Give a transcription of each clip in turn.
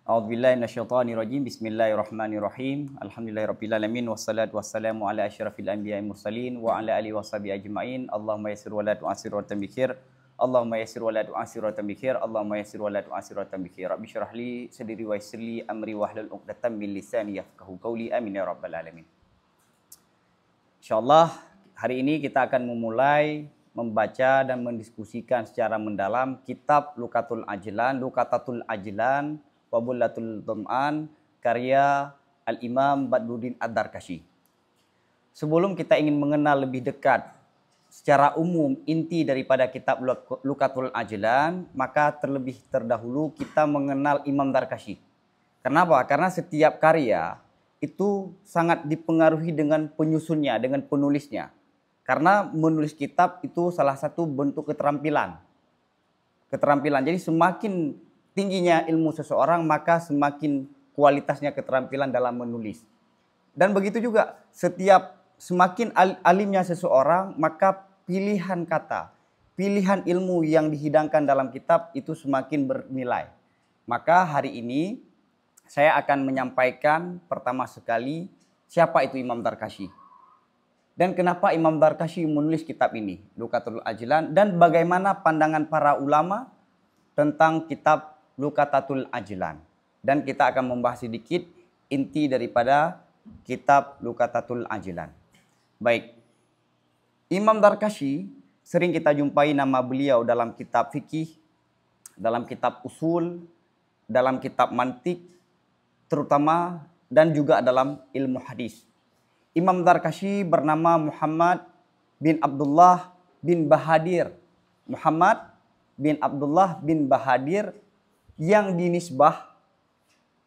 A'udzubillahi minasyaitonirrajim. Bismillahirrahmanirrahim. Alhamdulillahirabbil alamin wassalatu wassalamu ala asyrafil anbiya'i mursalin wa ala alihi washabihi ajmain. Allahumma yassir wa la tu'assir wa tambikhir. Allahumma yassir wa la tu'assir wa tambikhir. Allahumma yassir wa la tu'assir wa tambikhir. Rabbi shrah li sadri wa yassir li amri wahlul 'uqdatam min lisani yafqahu qawli. Amin ya rabbal alamin. Insyaallah hari ini kita akan memulai membaca dan mendiskusikan secara mendalam kitab Luqatul Ajlan, Luqatatul Ajlan Wabullatul Dham'an karya Al-Imam Badruddin Ad-Darkashi. Sebelum kita ingin mengenal lebih dekat secara umum inti daripada kitab Luqatul Ajlan, maka terlebih terdahulu kita mengenal Imam Darkashi. Kenapa? Karena setiap karya itu sangat dipengaruhi dengan penyusunnya, dengan penulisnya. Karena menulis kitab itu salah satu bentuk keterampilan. Jadi semakin tingginya ilmu seseorang, maka semakin kualitasnya keterampilan dalam menulis. Dan begitu juga semakin alimnya seseorang, maka pilihan kata, pilihan ilmu yang dihidangkan dalam kitab itu semakin bernilai. Maka hari ini saya akan menyampaikan pertama sekali siapa itu Imam Darkashi. Dan kenapa Imam Darkashi menulis kitab ini, Luqatul Ajlan, dan bagaimana pandangan para ulama tentang kitab Luqatatul Ajlan. Dan kita akan membahas sedikit inti daripada kitab Luqatatul Ajlan. Baik, Imam Darkashi sering kita jumpai nama beliau dalam kitab fikih, dalam kitab usul, dalam kitab mantik, terutama dan juga dalam ilmu hadis. Imam Darkashi bernama Muhammad bin Abdullah bin Bahadir. Muhammad bin Abdullah bin Bahadir yang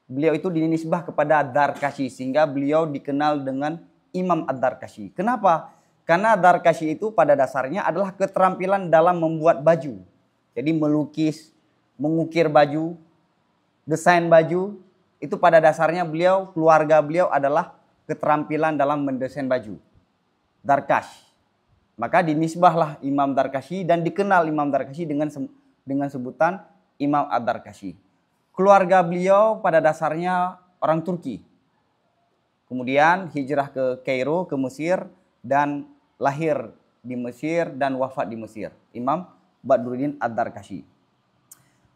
beliau itu dinisbah kepada Darkashi, sehingga beliau dikenal dengan Imam Ad-Darkashi. Kenapa? Karena Darkashi itu pada dasarnya adalah keterampilan dalam membuat baju. Jadi melukis, mengukir baju, desain baju, itu pada dasarnya keluarga beliau adalah keterampilan dalam mendesain baju. Darkash. Maka dinisbahlah Imam Darkashi dan dikenal Imam Darkashi dengan sebutan Imam Ad-Darkashi. Keluarga beliau pada dasarnya orang Turki. Kemudian hijrah ke Kairo, ke Mesir, dan lahir di Mesir dan wafat di Mesir. Imam Badruddin Ad-Darkashi.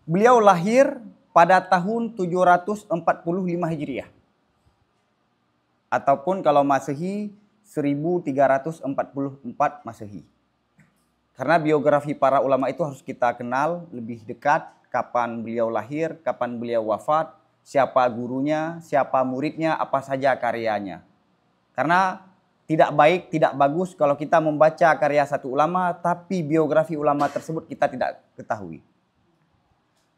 Beliau lahir pada tahun 745 Hijriah. Ataupun kalau Masehi 1344 Masehi. Karena biografi para ulama itu harus kita kenal lebih dekat. Kapan beliau lahir, kapan beliau wafat, siapa gurunya, siapa muridnya, apa saja karyanya. Karena tidak baik, tidak bagus kalau kita membaca karya satu ulama, tapi biografi ulama tersebut kita tidak ketahui.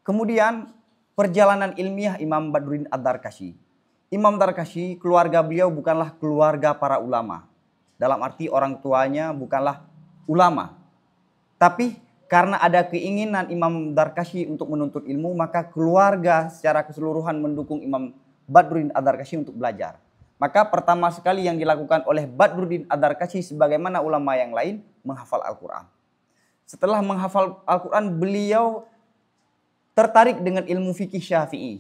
Kemudian perjalanan ilmiah Imam Badruddin Ad-Darkashi. Imam Darkashi, keluarga beliau bukanlah keluarga para ulama. Dalam arti orang tuanya bukanlah ulama. Tapi karena ada keinginan Imam Darkashi untuk menuntut ilmu, maka keluarga secara keseluruhan mendukung Imam Badruddin Ad-Darkashi untuk belajar. Maka pertama sekali yang dilakukan oleh Badruddin Ad-Darkashi sebagaimana ulama yang lain, menghafal Al-Quran. Setelah menghafal Al-Quran, beliau tertarik dengan ilmu fikih Syafi'i.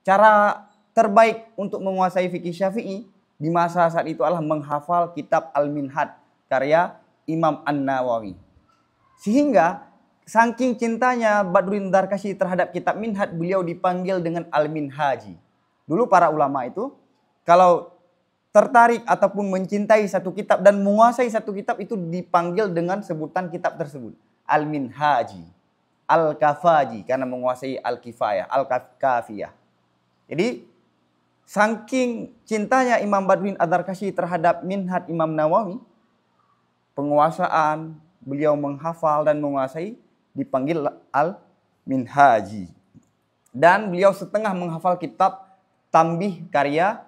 Cara terbaik untuk menguasai fikih Syafi'i di masa saat itu adalah menghafal kitab Al-Minhaj karya Imam An-Nawawi. Sehingga saking cintanya Badruddin Darkashi terhadap kitab Minhaj, beliau dipanggil dengan Al-Minhaji. Dulu para ulama itu kalau tertarik ataupun mencintai satu kitab dan menguasai satu kitab itu dipanggil dengan sebutan kitab tersebut. Al-Minhaji, Al-Kafaji karena menguasai Al-Kifayah, Al-Kafiyah. Jadi saking cintanya Imam Badruddin Ad-Darkashi terhadap Minhaj Imam Nawawi, penguasaan beliau menghafal dan menguasai dipanggil Al-Minhaji. Dan beliau setengah menghafal kitab Tambih karya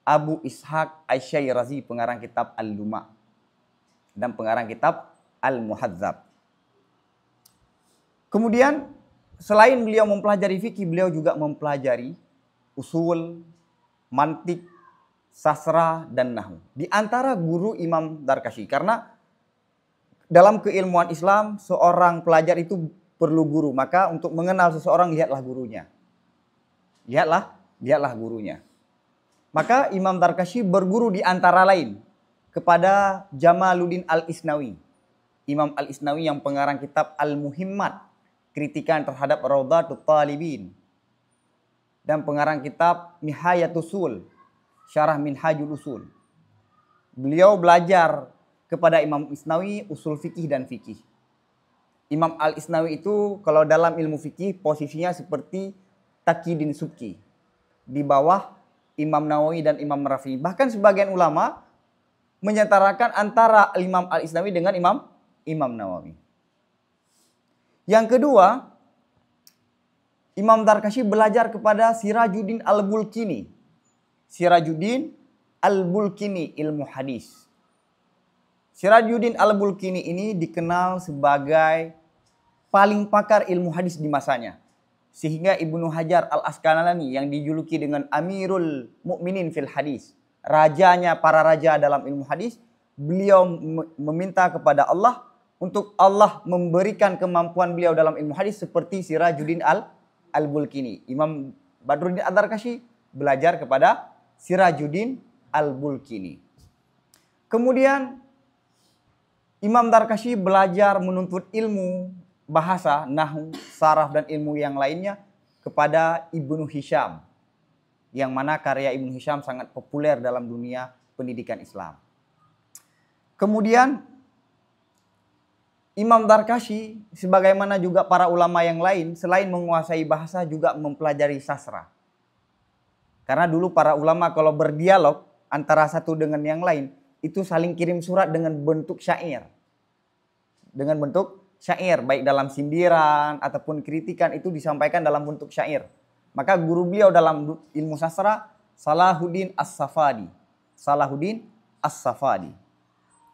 Abu Ishaq Asy-Syairazi, pengarang kitab Al-Luma dan pengarang kitab Al-Muhadzab. Kemudian selain beliau mempelajari fikih, beliau juga mempelajari usul, mantik, sastra, dan nahwu. Di antara guru Imam Darkashi, karena dalam keilmuan Islam, seorang pelajar itu perlu guru. Maka untuk mengenal seseorang, lihatlah gurunya. lihatlah gurunya. Maka Imam Darkashi berguru di antara lain kepada Jamaluddin Al-Isnawi. Imam Al-Isnawi yang pengarang kitab Al-Muhimmat, kritikan terhadap Rawdatul Talibin. Dan pengarang kitab Nihayatul Usul, Syarah Minhajul Usul. Beliau belajar kepada Imam Isnawi usul fikih dan fikih. Imam Al-Isnawi itu kalau dalam ilmu fikih posisinya seperti Taqiyuddin Subki. Di bawah Imam Nawawi dan Imam Rafi'i. Bahkan sebagian ulama menyetarakan antara Imam Al-Isnawi dengan Imam Nawawi. Yang kedua, Imam Darkashi belajar kepada Sirajuddin Al-Bulkini. Sirajuddin Al-Bulkini ilmu hadis. Sirajuddin Al-Bulkini ini dikenal sebagai paling pakar ilmu hadis di masanya. Sehingga Ibnu Hajar Al-Asqalani yang dijuluki dengan Amirul Mukminin fil Hadis, rajanya para raja dalam ilmu hadis, beliau meminta kepada Allah untuk Allah memberikan kemampuan beliau dalam ilmu hadis seperti Sirajuddin Al-Bulkini. Imam Badruddin Ad-Darkashi belajar kepada Sirajuddin Al-Bulkini. Kemudian Imam Darkashi belajar menuntut ilmu bahasa, nahwu, saraf dan ilmu yang lainnya kepada Ibnu Hisham. Yang mana karya Ibnu Hisham sangat populer dalam dunia pendidikan Islam. Kemudian Imam Darkashi sebagaimana juga para ulama yang lain selain menguasai bahasa juga mempelajari sastra. Karena dulu para ulama kalau berdialog antara satu dengan yang lain itu saling kirim surat dengan bentuk syair. Dengan bentuk syair, baik dalam sindiran ataupun kritikan itu disampaikan dalam bentuk syair. Maka guru beliau dalam ilmu sastra Salahuddin As-Safadi. Salahuddin As-Safadi.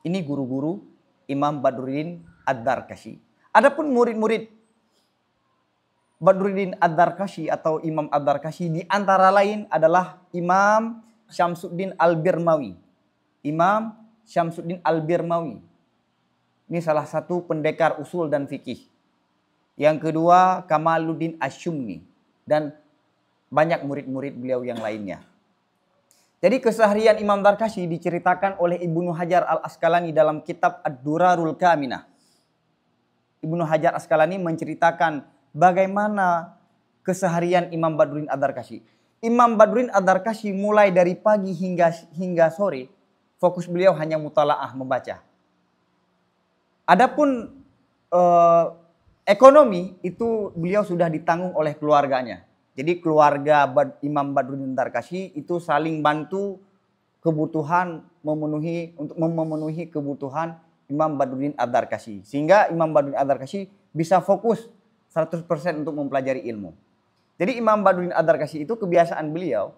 Ini guru-guru Imam Badruddin Ad-Darkashi. Adapun murid-murid Badruddin Ad-Darkashi atau Imam Ad-Darkashi di antara lain adalah Imam Syamsuddin Al-Birmawi. Imam Syamsuddin Al-Birmawi. Ini salah satu pendekar usul dan fikih. Yang kedua Kamaluddin Asyumni. Dan banyak murid-murid beliau yang lainnya. Jadi keseharian Imam Darkashi diceritakan oleh Ibnu Hajar Al-Asqalani dalam kitab Ad-Durarul Kaminah. Ibnu Hajar Asqalani menceritakan bagaimana keseharian Imam Badruddin Ad-Darkashi. Imam Badruddin Ad-Darkashi mulai dari pagi hingga sore, fokus beliau hanya mutalaah membaca. Adapun ekonomi itu beliau sudah ditanggung oleh keluarganya. Jadi keluarga Imam Badruddin Ad-Darkashi itu saling bantu kebutuhan memenuhi kebutuhan Imam Badruddin Ad-Darkashi. Sehingga Imam Badruddin Ad-Darkashi bisa fokus 100% untuk mempelajari ilmu. Jadi Imam Badruddin Ad-Darkashi itu kebiasaan beliau,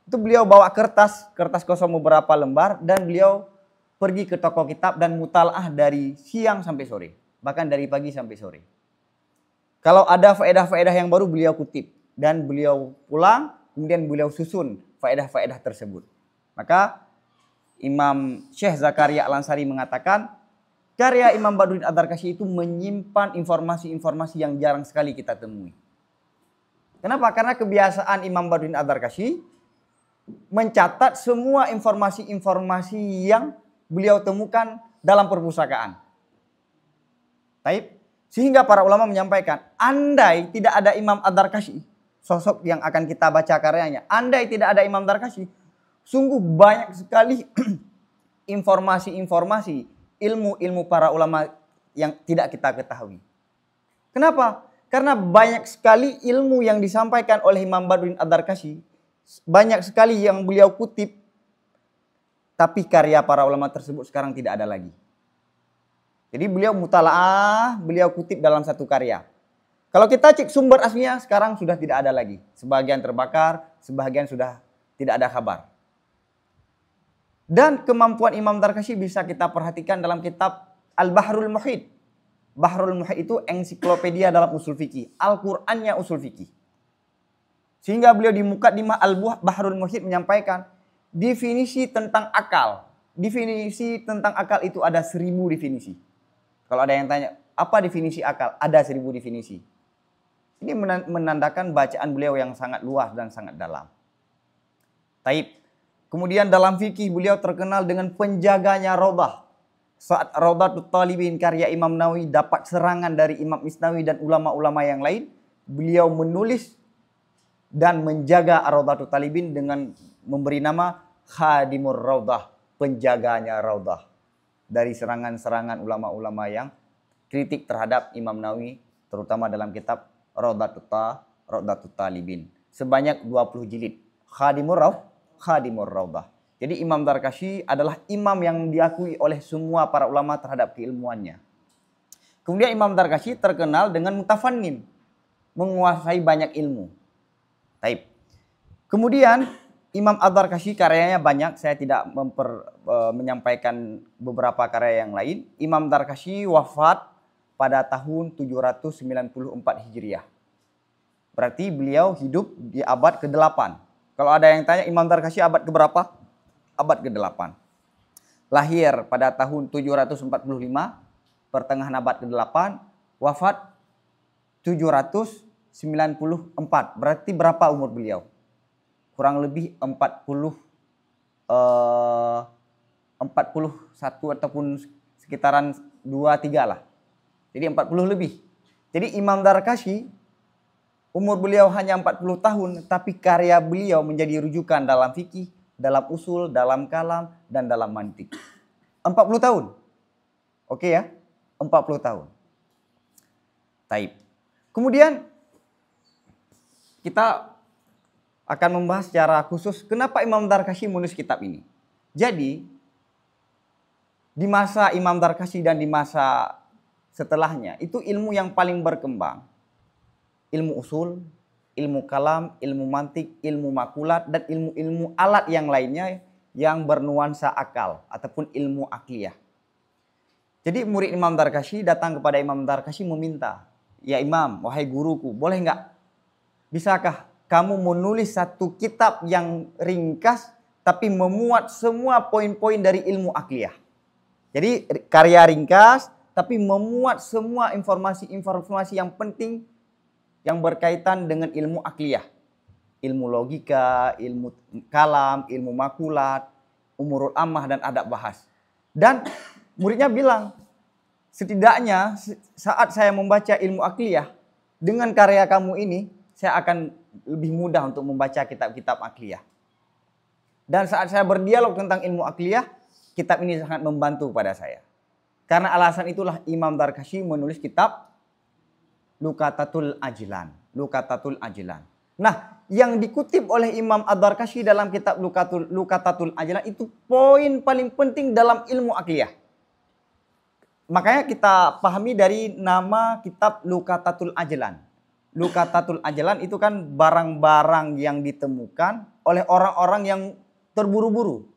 itu beliau bawa kertas kosong beberapa lembar dan beliau pergi ke toko kitab dan mutalaah dari siang sampai sore. Bahkan dari pagi sampai sore. Kalau ada faedah-faedah yang baru beliau kutip. Dan beliau pulang, kemudian beliau susun faedah-faedah tersebut. Maka Imam Syekh Zakaria Al-Ansari mengatakan, karya Imam Badruddin Ad-Darkashi itu menyimpan informasi-informasi yang jarang sekali kita temui. Kenapa? Karena kebiasaan Imam Badruddin Ad-Darkashi mencatat semua informasi-informasi yang beliau temukan dalam perpustakaan. Taib. Sehingga para ulama menyampaikan, andai tidak ada Imam Ad-Darkashi, sosok yang akan kita baca karyanya, andai tidak ada Imam Darkashi, sungguh banyak sekali informasi-informasi, ilmu-ilmu para ulama yang tidak kita ketahui. Kenapa? Karena banyak sekali ilmu yang disampaikan oleh Imam Badruddin Ad-Darkashi, banyak sekali yang beliau kutip, tapi karya para ulama tersebut sekarang tidak ada lagi. Jadi beliau mutalaah, beliau kutip dalam satu karya. Kalau kita cek sumber aslinya sekarang sudah tidak ada lagi. Sebagian terbakar, sebagian sudah tidak ada kabar. Dan kemampuan Imam Darkashi bisa kita perhatikan dalam kitab Al-Bahrul Muhit. Bahrul Muhit itu ensiklopedia dalam usul fikih. Al-Qur'annya usul fikih. Sehingga beliau di Muqaddimah Al-Bahrul Muhit menyampaikan definisi tentang akal. Definisi tentang akal itu ada 1000 definisi. Kalau ada yang tanya, apa definisi akal? Ada 1000 definisi. Ini menandakan bacaan beliau yang sangat luas dan sangat dalam. Taib. Kemudian dalam fikih beliau terkenal dengan penjaganya Raudhah. Saat Raudhatul Talibin karya Imam Nawawi dapat serangan dari Imam Isnawi dan ulama-ulama yang lain, beliau menulis dan menjaga Raudhatul Talibin dengan memberi nama Khadimur Raudhah, penjaganya Raudhah, dari serangan-serangan ulama-ulama yang kritik terhadap Imam Nawawi, terutama dalam kitab Raudhatul Talibin. Sebanyak 20 jilid. Khadimur Raudhah. Jadi Imam Darkashi adalah imam yang diakui oleh semua para ulama terhadap keilmuannya. Kemudian Imam Darkashi terkenal dengan mutafannin, menguasai banyak ilmu. Taib. Kemudian Imam Ad-Darkashi karyanya banyak, saya tidak menyampaikan beberapa karya yang lain. Imam Darkashi wafat pada tahun 794 Hijriah. Berarti beliau hidup di abad ke-8. Kalau ada yang tanya Imam Darkashi abad ke-berapa? Abad ke-8. Lahir pada tahun 745, pertengahan abad ke-8, wafat 794. Berarti berapa umur beliau? Kurang lebih 41 ataupun sekitaran 23 lah. Jadi 40 lebih. Jadi Imam Darkashi umur beliau hanya 40 tahun, tapi karya beliau menjadi rujukan dalam fikih, dalam usul, dalam kalam, dan dalam mantik. 40 tahun. Oke ya? 40 tahun. Taib. Kemudian kita akan membahas secara khusus kenapa Imam Darkashi menulis kitab ini. Jadi, di masa Imam Darkashi dan di masa setelahnya, itu ilmu yang paling berkembang. Ilmu usul, ilmu kalam, ilmu mantik, ilmu makulat, dan ilmu-ilmu alat yang lainnya yang bernuansa akal ataupun ilmu akliyah. Jadi murid Imam Darkashi datang kepada Imam Darkashi meminta, "Ya Imam, wahai guruku, boleh nggak? Bisakah kamu menulis satu kitab yang ringkas tapi memuat semua poin-poin dari ilmu akliyah?" Jadi karya ringkas tapi memuat semua informasi-informasi yang penting yang berkaitan dengan ilmu akliyah. Ilmu logika, ilmu kalam, ilmu makulat, umurul ammah, dan adab bahas. Dan muridnya bilang, setidaknya saat saya membaca ilmu akliyah, dengan karya kamu ini, saya akan lebih mudah untuk membaca kitab-kitab akliyah. Dan saat saya berdialog tentang ilmu akliyah, kitab ini sangat membantu pada saya. Karena alasan itulah Imam Darkashi menulis kitab Luqatatul Ajlan. Luqatatul Ajlan. Nah, yang dikutip oleh Imam Ad-Darkashi dalam kitab Luqatatul Ajlan itu poin paling penting dalam ilmu akliyah. Makanya kita pahami dari nama kitab Luqatatul Ajlan. Luqatatul Ajlan itu kan barang-barang yang ditemukan oleh orang-orang yang terburu-buru.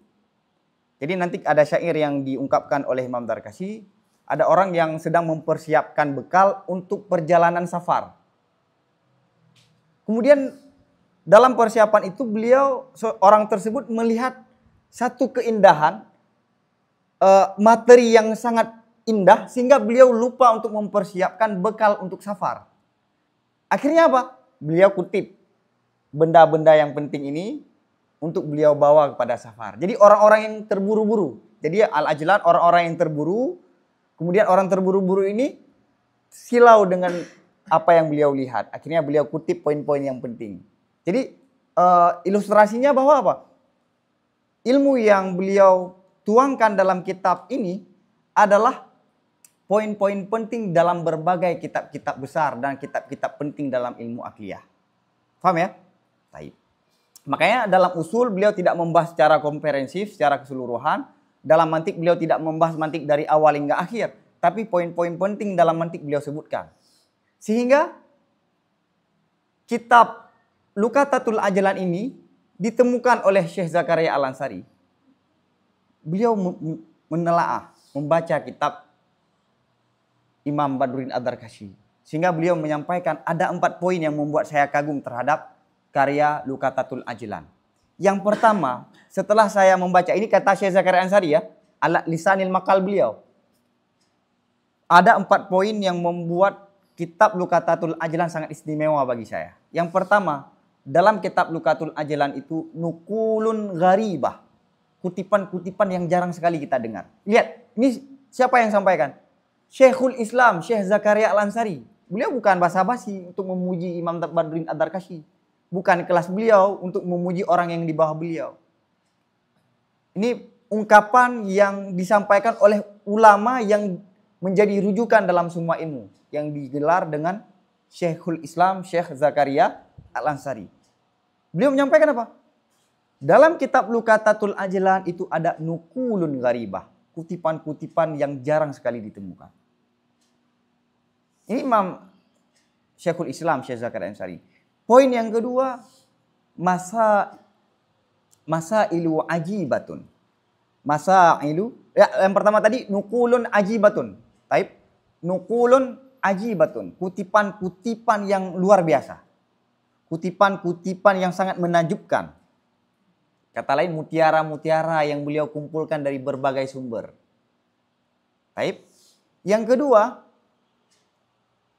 Jadi nanti ada syair yang diungkapkan oleh Imam Darkashi. Ada orang yang sedang mempersiapkan bekal untuk perjalanan safar. Kemudian dalam persiapan itu beliau, orang tersebut melihat satu keindahan, materi yang sangat indah, sehingga beliau lupa untuk mempersiapkan bekal untuk safar. Akhirnya apa? Beliau kutip benda-benda yang penting ini untuk beliau bawa kepada safar. Jadi orang-orang yang terburu-buru. Jadi Al-Ajlan orang-orang yang terburu. Kemudian orang terburu-buru ini silau dengan apa yang beliau lihat. Akhirnya beliau kutip poin-poin yang penting. Jadi ilustrasinya bahwa apa? Ilmu yang beliau tuangkan dalam kitab ini adalah poin-poin penting dalam berbagai kitab-kitab besar dan kitab-kitab penting dalam ilmu akliyah. Paham ya? Baik. Makanya dalam usul beliau tidak membahas secara komprehensif, secara keseluruhan. Dalam mantik beliau tidak membahas mantik dari awal hingga akhir. Tapi poin-poin penting dalam mantik beliau sebutkan. Sehingga kitab Luqatatul Ajlan ini ditemukan oleh Syekh Zakaria Al-Ansari. Beliau menelaah, membaca kitab Imam Badruddin Ad-Darkashi. Sehingga beliau menyampaikan ada 4 poin yang membuat saya kagum terhadap karya Luqatatul Ajlan. Yang pertama, setelah saya membaca, ini kata Syekh Zakaria Ansari ya, ala lisanil maqal beliau. Ada 4 poin yang membuat kitab Luqatatul Ajlan sangat istimewa bagi saya. Yang pertama, dalam kitab Luqatatul Ajlan itu nukulun gharibah. Kutipan-kutipan yang jarang sekali kita dengar. Lihat, ini siapa yang sampaikan? Syekhul Islam, Syekh Zakaria Al-Ansari. Beliau bukan basa-basi untuk memuji Imam Badruddin Ad-Darkashi. Bukan kelas beliau untuk memuji orang yang di bawah beliau. Ini ungkapan yang disampaikan oleh ulama yang menjadi rujukan dalam semua ilmu. Yang digelar dengan Syekhul Islam, Syekh Zakaria Al-Ansari. Beliau menyampaikan apa? Dalam kitab Luqatatul Ajlan itu ada nukulun gharibah. Kutipan-kutipan yang jarang sekali ditemukan. Ini Imam Syekhul Islam, Syekh Zakaria Al-Ansari. Poin yang kedua, masailu ajibatun. Masailu, ya, yang pertama tadi nukulun ajibatun. Taib, nukulun ajibatun. Kutipan-kutipan yang luar biasa. Kutipan-kutipan yang sangat menakjubkan. Kata lain mutiara-mutiara yang beliau kumpulkan dari berbagai sumber. Taib. Yang kedua,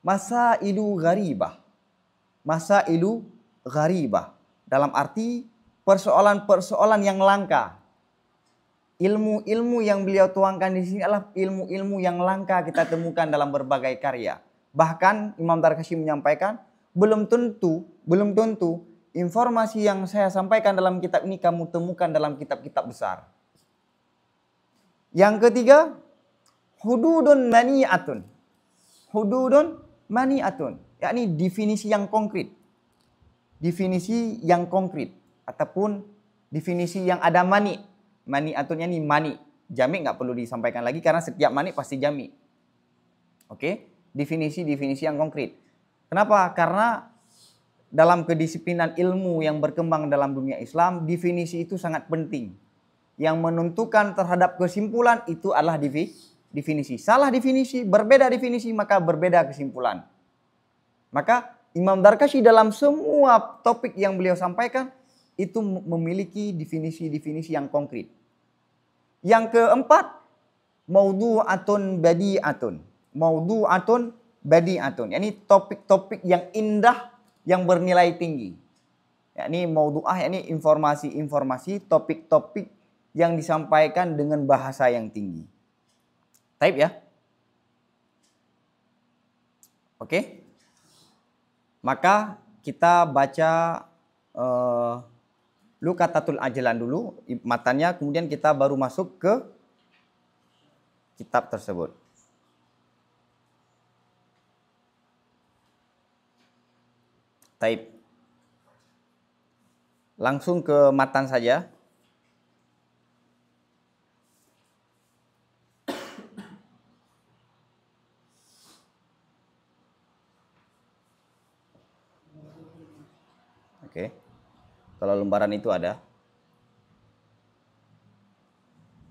masailu gharibah. Masailu gharibah. Dalam arti persoalan-persoalan yang langka. Ilmu-ilmu yang beliau tuangkan di sini adalah ilmu-ilmu yang langka kita temukan dalam berbagai karya. Bahkan Imam Darkashi menyampaikan, belum tentu informasi yang saya sampaikan dalam kitab ini kamu temukan dalam kitab-kitab besar. Yang ketiga, hududun mani'atun. Hududun mani'atun, yakni definisi yang konkret. Definisi yang konkret ataupun definisi yang ada mani. Mani'atun ini mani. Jami' nggak perlu disampaikan lagi karena setiap mani pasti jami'. Oke? Definisi-definisi yang konkret. Kenapa? Karena dalam kedisiplinan ilmu yang berkembang dalam dunia Islam, definisi itu sangat penting. Yang menentukan terhadap kesimpulan itu adalah definisi. Salah definisi, berbeda definisi, maka berbeda kesimpulan. Maka Imam Darkashi dalam semua topik yang beliau sampaikan, itu memiliki definisi-definisi yang konkret. Yang keempat, maudhu'atun badi'atun. Maudhu'atun badi'atun. Ini topik-topik yang indah, yang bernilai tinggi. Yakni maudhu'ah, yakni informasi-informasi, topik-topik yang disampaikan dengan bahasa yang tinggi. Taib ya. Oke. Maka kita baca Luqatatul Ajlan dulu matanya, kemudian kita baru masuk ke kitab tersebut. Taib. Langsung ke matan saja. Oke. Kalau lembaran itu ada.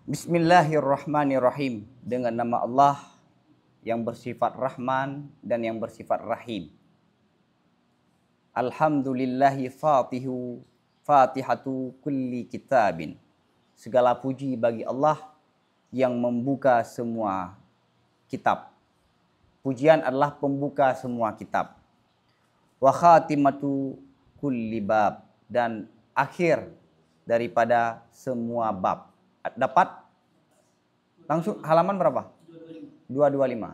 Bismillahirrahmanirrahim. Dengan nama Allah yang bersifat Rahman dan yang bersifat Rahim. Alhamdulillahi fatihatu kulli kitabin. Segala puji bagi Allah yang membuka semua kitab. Pujian adalah pembuka semua kitab. Wa khatimatu kulli bab. Dan akhir daripada semua bab. Dapat? Langsung halaman berapa? 225.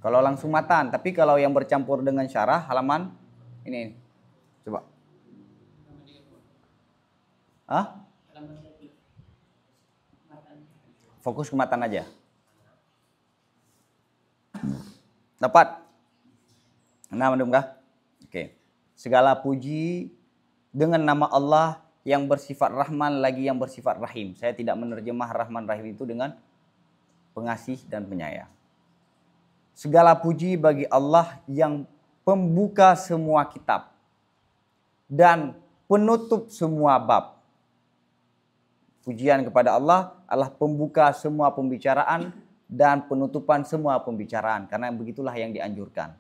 Kalau langsung matan, tapi kalau yang bercampur dengan syarah halaman ini. Coba. Hah? Fokus ke matan aja. Dapat? Nah, mendungkah? Oke. Segala puji dengan nama Allah yang bersifat Rahman lagi yang bersifat Rahim. Saya tidak menerjemah Rahman Rahim itu dengan pengasih dan penyayang. Segala puji bagi Allah yang pembuka semua kitab dan penutup semua bab. Pujian kepada Allah adalah pembuka semua pembicaraan dan penutupan semua pembicaraan, karena begitulah yang dianjurkan.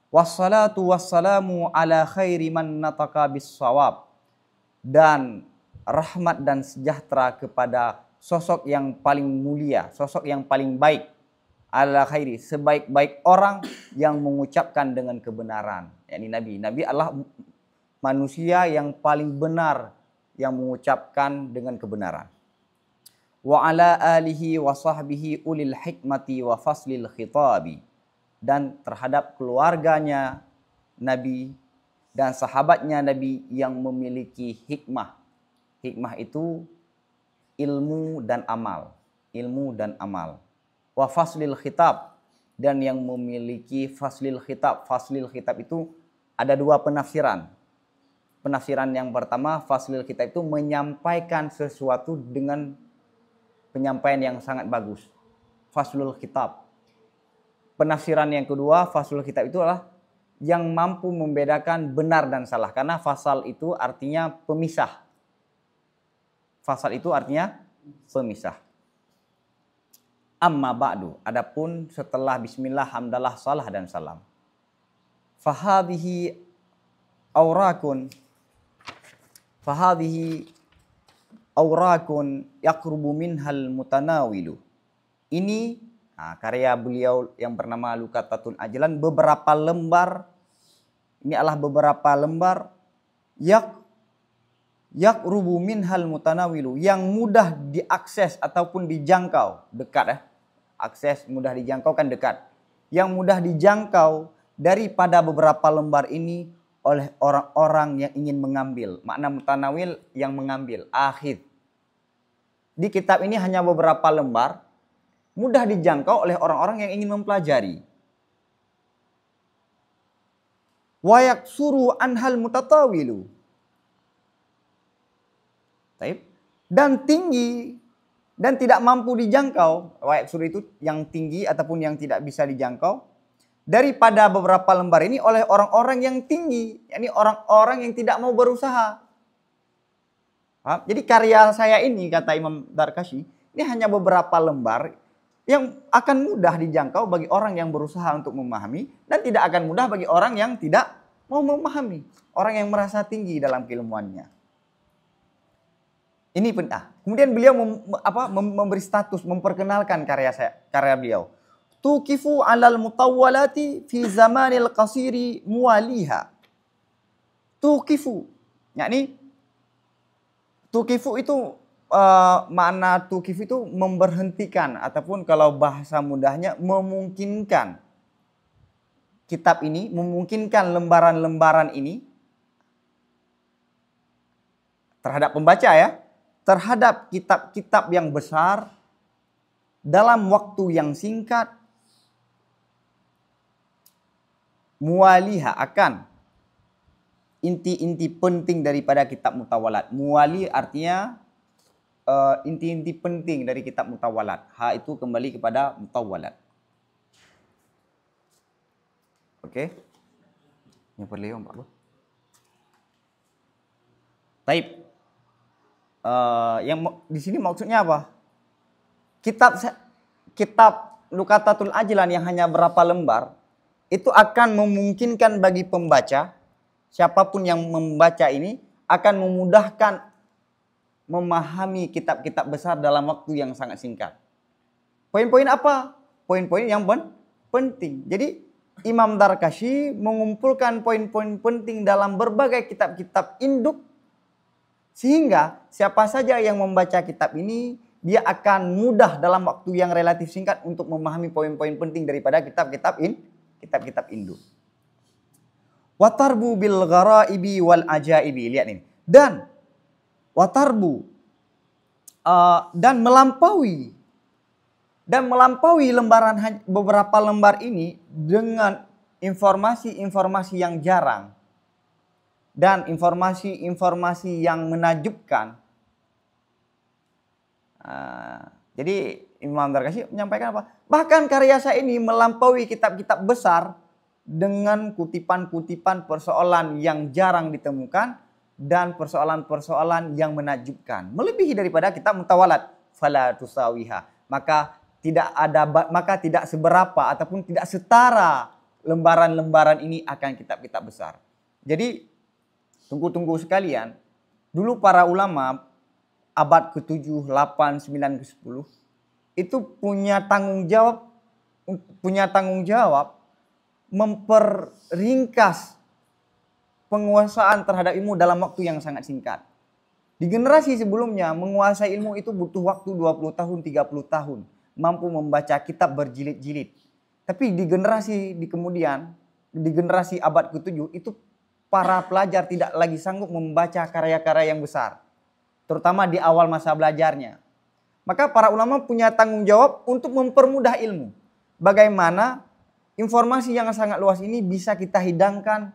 Wassalatu wassalamu ala khairi man nataka bis-shawab. Dan rahmat dan sejahtera kepada sosok yang paling mulia, sosok yang paling baik, ala khairi, sebaik-baik orang yang mengucapkan dengan kebenaran. Yani Nabi. Nabi adalah manusia yang paling benar yang mengucapkan dengan kebenaran. Wa ala alihi wa sahbihi ulil hikmati wa faslil khitabi. Dan terhadap keluarganya Nabi dan sahabatnya Nabi yang memiliki hikmah. Hikmah itu ilmu dan amal. Ilmu dan amal. Wa faslil khitab. Dan yang memiliki faslil khitab. Faslil khitab itu ada dua penafsiran. Penafsiran yang pertama, faslil khitab itu menyampaikan sesuatu dengan penyampaian yang sangat bagus. Faslul khitab. Penafsiran yang kedua, faslul khitab itu adalah yang mampu membedakan benar dan salah. Karena fasal itu artinya pemisah. Fasal itu artinya pemisah. Amma ba'du. Adapun setelah bismillah, hamdalah, salah dan salam. Fahadhihi aurakun. Fahadhihi aurakun yaqrubu minhal mutanawilu. Ini karya beliau yang bernama Luqatatul Ajlan, beberapa lembar. Ini adalah beberapa lembar yaqrubu minhal mutanawilu, yang mudah diakses ataupun dijangkau, dekat ya. Akses mudah dijangkau kan dekat. Yang mudah dijangkau daripada beberapa lembar ini oleh orang-orang yang ingin mengambil. Makna mutanawil yang mengambil, akhid. Di kitab ini hanya beberapa lembar, mudah dijangkau oleh orang-orang yang ingin mempelajari. Wa yaksuru anhal mutatawilu. Dan tinggi dan tidak mampu dijangkau. Wa yaksuru itu yang tinggi ataupun yang tidak bisa dijangkau daripada beberapa lembar ini oleh orang-orang yang tinggi, yakni orang-orang yang tidak mau berusaha. Jadi karya saya ini, kata Imam Darkashi, ini hanya beberapa lembar yang akan mudah dijangkau bagi orang yang berusaha untuk memahami, dan tidak akan mudah bagi orang yang tidak mau memahami, orang yang merasa tinggi dalam keilmuannya. Ini penting. Kemudian beliau memberi status, memperkenalkan karya beliau. Tuqifu 'alal mutawwalati fi zamanil qasiri muwaliha. Tuqifu, yakni tuqifu itu makna tuqif itu memberhentikan, ataupun kalau bahasa mudahnya memungkinkan kitab ini, memungkinkan lembaran-lembaran ini terhadap pembaca ya, terhadap kitab-kitab yang besar dalam waktu yang singkat, muwaliha, akan inti-inti penting daripada kitab mutawalat. Muwali artinya inti-inti penting dari kitab mutawalat. Ha itu kembali kepada mutawalat. Oke. Ini perlu Pak Bro. Taib. Yang di sini maksudnya apa? Kitab Luqatatul Ajlan yang hanya berapa lembar itu akan memungkinkan bagi pembaca, siapapun yang membaca ini akan memudahkan memahami kitab-kitab besar dalam waktu yang sangat singkat. Poin-poin apa? Poin-poin yang penting. Jadi Imam Darkashi mengumpulkan poin-poin penting dalam berbagai kitab-kitab induk, sehingga siapa saja yang membaca kitab ini, dia akan mudah dalam waktu yang relatif singkat untuk memahami poin-poin penting daripada kitab-kitab induk. Watarbu bil gharaibi wal ajaibi. Lihat ini. Dan watarbu dan melampaui beberapa lembar ini dengan informasi-informasi yang jarang dan informasi-informasi yang menakjubkan. Jadi Imam Darkashi menyampaikan apa? Bahkan karya saya ini melampaui kitab-kitab besar dengan kutipan-kutipan persoalan yang jarang ditemukan dan persoalan-persoalan yang menakjubkan, melebihi daripada kitab mutawalat. Fala tusawiha, maka tidak seberapa ataupun tidak setara lembaran-lembaran ini akan kitab-kitab besar. Jadi tunggu sekalian, dulu para ulama abad ke-7, 8, 9, ke-10 itu punya tanggung jawab punya tanggung jawab memperingkas penguasaan terhadap ilmu dalam waktu yang sangat singkat. Di generasi sebelumnya menguasai ilmu itu butuh waktu 20 tahun, 30 tahun. Mampu membaca kitab berjilid-jilid. Tapi di generasi di generasi abad ke-7 itu para pelajar tidak lagi sanggup membaca karya-karya yang besar. Terutama di awal masa belajarnya. Maka para ulama punya tanggung jawab untuk mempermudah ilmu. Bagaimana informasi yang sangat luas ini bisa kita hidangkan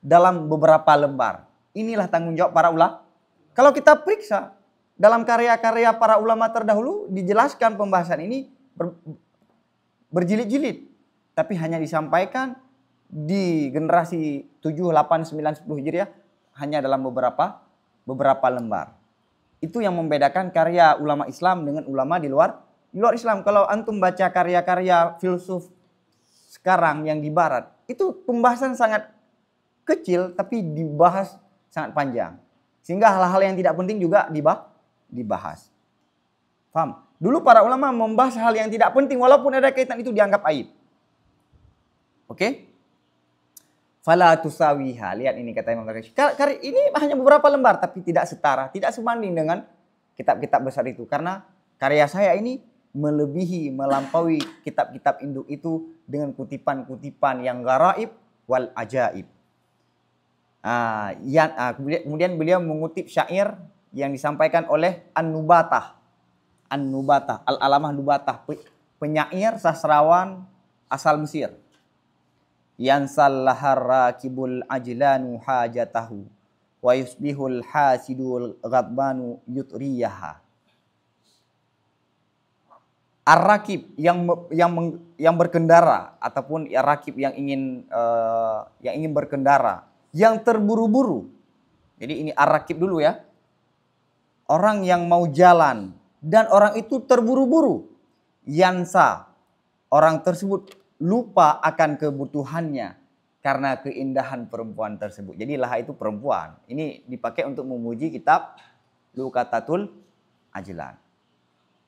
dalam beberapa lembar. Inilah tanggung jawab para ulama. Kalau kita periksa dalam karya-karya para ulama terdahulu dijelaskan pembahasan ini berjilid-jilid. Tapi hanya disampaikan di generasi 7, 8, 9, 10 Hijriah hanya dalam beberapa lembar. Itu yang membedakan karya ulama Islam dengan ulama di luar Islam. Kalau antum baca karya-karya filsuf sekarang yang di barat, itu pembahasan sangat kecil tapi dibahas sangat panjang. Sehingga hal-hal yang tidak penting juga dibahas. Paham? Dulu para ulama membahas hal yang tidak penting walaupun ada kaitan itu dianggap aib. Oke? Fala tusawiha. Lihat ini kata Imam Al-Ghazali. Ini hanya beberapa lembar tapi tidak setara, tidak sebanding dengan kitab-kitab besar itu. Karena karya saya ini melampaui kitab-kitab induk itu dengan kutipan-kutipan yang garaib wal ajaib. Kemudian beliau mengutip syair yang disampaikan oleh An-Nubatah. Al-Alamah Nubatah, penyair sastrawan asal Mesir. Yansal lahar rakibul ajlanu hajatahu wa yusbihul hasidul ghadbanu yutriyaha. Ar-rakib yang berkendara ataupun rakib yang ingin berkendara, yang terburu-buru. Jadi ini ar-rakib dulu ya. Orang yang mau jalan dan orang itu terburu-buru. Yansa, orang tersebut lupa akan kebutuhannya karena keindahan perempuan tersebut. Jadi Laha itu perempuan. Ini dipakai untuk memuji kitab Luqatatul Ajlan.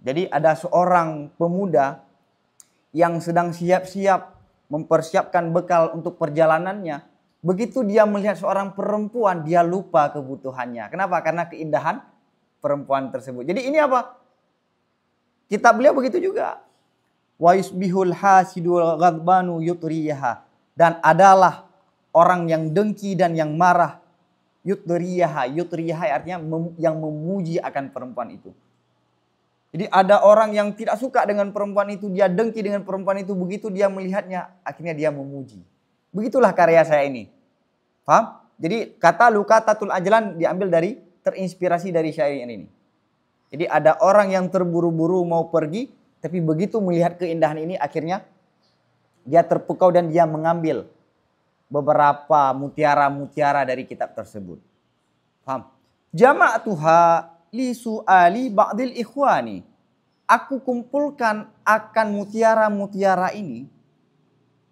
Jadi ada seorang pemuda yang sedang siap-siap mempersiapkan bekal untuk perjalanannya. Begitu dia melihat seorang perempuan, dia lupa kebutuhannya. Kenapa? Karena keindahan perempuan tersebut. Jadi ini apa? Kitab beliau begitu juga. Wa yusbihul hasidul ghadbanu yutriyaha. Dan adalah orang yang dengki dan yang marah. Yutriyaha. Yutriyaha artinya yang memuji akan perempuan itu. Jadi ada orang yang tidak suka dengan perempuan itu. Dia dengki dengan perempuan itu. Begitu dia melihatnya, akhirnya dia memuji. Begitulah karya saya ini. Paham? Jadi kata Luqatatul Ajlan diambil terinspirasi dari syair ini. Jadi ada orang yang terburu-buru mau pergi. Tapi begitu melihat keindahan ini akhirnya dia terpukau dan dia mengambil beberapa mutiara-mutiara dari kitab tersebut. Paham? Jama'atuha li su'ali ba'dil ikhwani. Aku kumpulkan akan mutiara-mutiara ini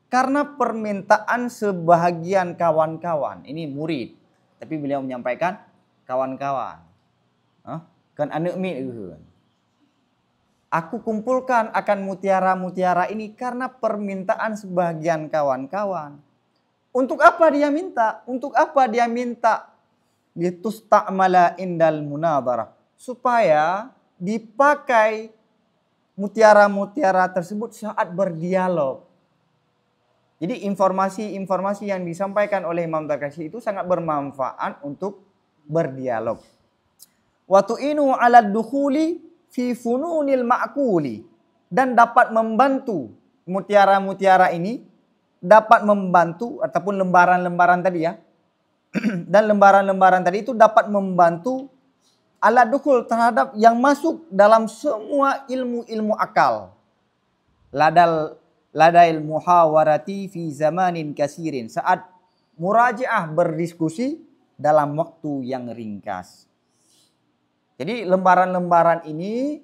karena permintaan sebahagian kawan-kawan. Ini murid. Tapi beliau menyampaikan kawan-kawan. Kan anak mi. Aku kumpulkan akan mutiara-mutiara ini karena permintaan sebagian kawan-kawan. Untuk apa dia minta? Untuk apa dia minta? Litusta'mala indal munadharah. Supaya dipakai mutiara-mutiara tersebut saat berdialog. Jadi informasi-informasi yang disampaikan oleh Imam Al-Ghazali itu sangat bermanfaat untuk berdialog. Wa tu'inu 'ala dukhuli fi fununil ma'kuli, dan dapat membantu mutiara-mutiara ini dapat membantu ataupun lembaran-lembaran tadi ya. Dan lembaran-lembaran tadi itu dapat membantu ala dukhul terhadap yang masuk dalam semua ilmu-ilmu akal. Ladail muhawarati fi zamanin kasirin, saat murajaah berdiskusi dalam waktu yang ringkas. Jadi lembaran-lembaran ini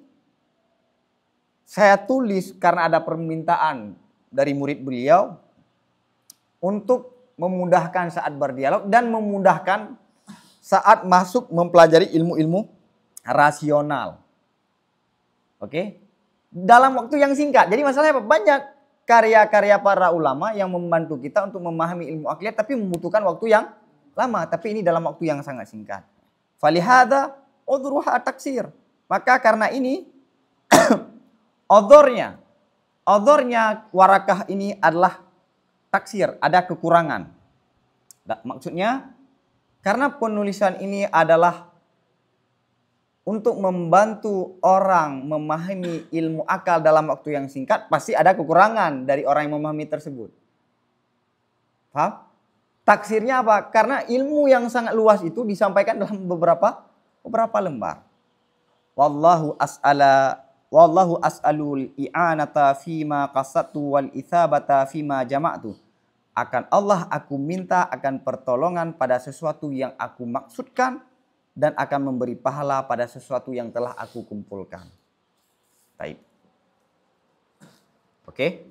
saya tulis karena ada permintaan dari murid beliau untuk memudahkan saat berdialog dan memudahkan saat masuk mempelajari ilmu-ilmu rasional. Oke? dalam waktu yang singkat. Jadi masalahnya apa? Banyak karya-karya para ulama yang membantu kita untuk memahami ilmu akliyat tapi membutuhkan waktu yang lama. Tapi ini dalam waktu yang sangat singkat. Falihada udhruha taksir. Maka karena ini odornya warakah ini adalah taksir, ada kekurangan. Maksudnya karena penulisan ini adalah untuk membantu orang memahami ilmu akal dalam waktu yang singkat, pasti ada kekurangan dari orang yang memahami tersebut. Paham? Taksirnya apa? Karena ilmu yang sangat luas itu disampaikan dalam beberapa lembar. Wallahu as'alul i'anata fima qasattu wal ithabata fima jama'tu. Akan Allah aku minta akan pertolongan pada sesuatu yang aku maksudkan dan akan memberi pahala pada sesuatu yang telah aku kumpulkan. Baik. Oke.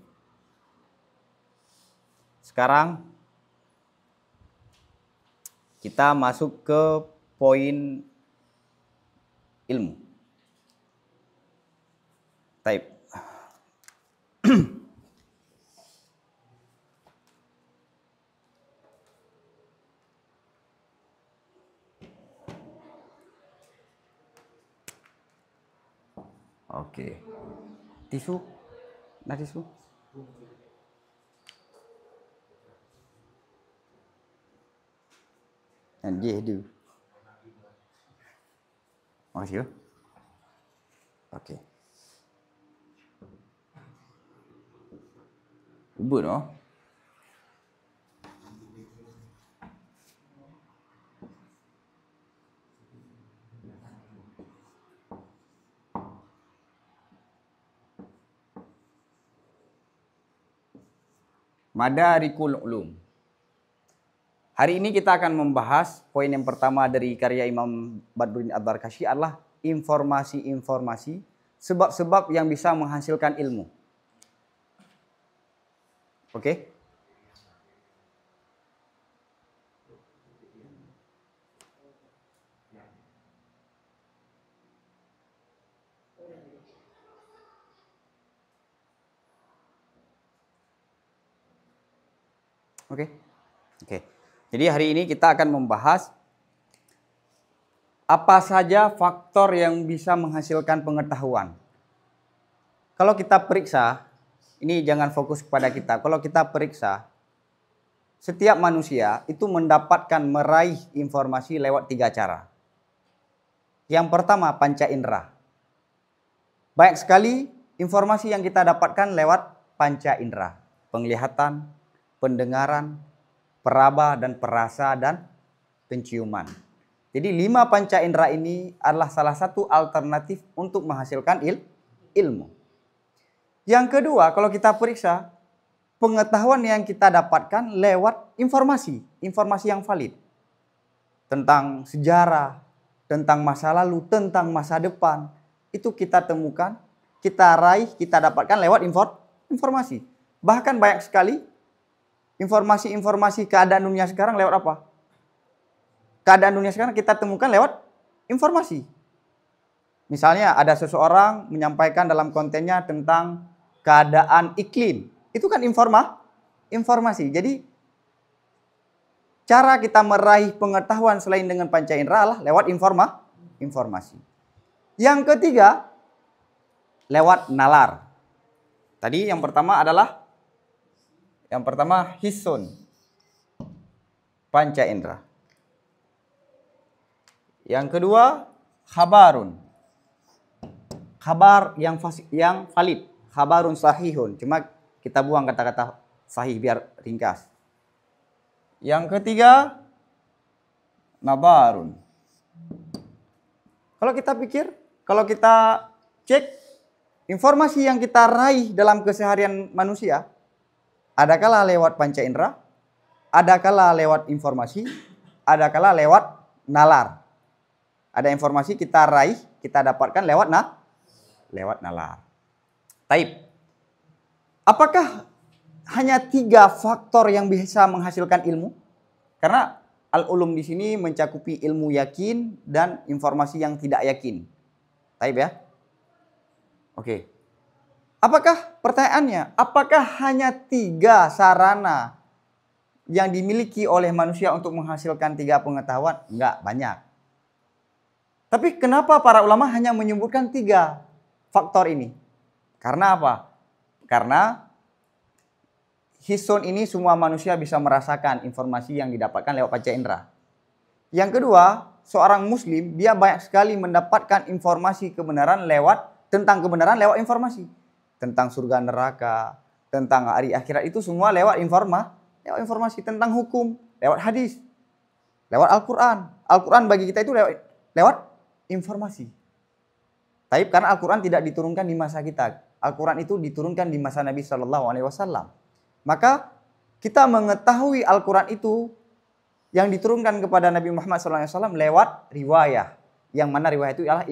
Sekarang kita masuk ke poin ilmu. Baik. Oke. Tisu? Nah tisu? And yeah, do. Makasih. Oke. Ubud oh. Madarikul Ulum. Hari ini kita akan membahas poin yang pertama dari karya Imam Badruddin Ad-Darkashi adalah informasi-informasi, sebab-sebab yang bisa menghasilkan ilmu. Oke? Oke. Jadi hari ini kita akan membahas apa saja faktor yang bisa menghasilkan pengetahuan. Kalau kita periksa, ini jangan fokus kepada kita. Kalau kita periksa, setiap manusia itu mendapatkan meraih informasi lewat 3 cara. Yang pertama, panca indera. Banyak sekali informasi yang kita dapatkan lewat panca indera. Penglihatan, pendengaran, peraba dan perasa dan penciuman. Jadi 5 panca indera ini adalah salah satu alternatif untuk menghasilkan ilmu. Yang kedua, kalau kita periksa, pengetahuan yang kita dapatkan lewat informasi yang valid. Tentang sejarah, tentang masa lalu, tentang masa depan. Itu kita temukan, kita raih, kita dapatkan lewat informasi. Bahkan banyak sekali informasi keadaan dunia sekarang lewat apa? Keadaan dunia sekarang kita temukan lewat informasi. Misalnya ada seseorang menyampaikan dalam kontennya tentang keadaan iklim. Itu kan informasi. Jadi cara kita meraih pengetahuan selain dengan panca indera adalah lewat informasi. Yang ketiga, lewat nalar. Tadi yang pertama hissun, panca indera. Yang kedua, khabarun. Khabar yang valid. Khabarun sahihun. Cuma kita buang kata-kata sahih biar ringkas. Yang ketiga, nabarun. Kalau kita pikir, kalau kita cek informasi yang kita raih dalam keseharian manusia, adakala lewat panca indera, adakala lewat informasi, adakala lewat nalar. Ada informasi kita raih, kita dapatkan lewat nalar. Taib. Apakah hanya 3 faktor yang bisa menghasilkan ilmu? Karena al-ulum di sini mencakupi ilmu yakin dan informasi yang tidak yakin. Taib ya? Oke. Apakah pertanyaannya, apakah hanya 3 sarana yang dimiliki oleh manusia untuk menghasilkan 3 pengetahuan? Enggak, banyak. Tapi kenapa para ulama hanya menyebutkan 3 faktor ini? Karena apa? Karena hisun ini semua manusia bisa merasakan informasi yang didapatkan lewat panca indera. Yang kedua, seorang muslim dia banyak sekali mendapatkan informasi kebenaran tentang kebenaran lewat informasi. Tentang surga neraka, tentang hari akhirat itu semua lewat informasi tentang hukum, lewat hadis, lewat Al-Quran. Al-Quran bagi kita itu lewat informasi. Tapi karena Al-Quran tidak diturunkan di masa kita. Al-Quran itu diturunkan di masa Nabi SAW. Maka kita mengetahui Al-Quran itu yang diturunkan kepada Nabi Muhammad SAW lewat riwayah. Yang mana riwayah itu adalah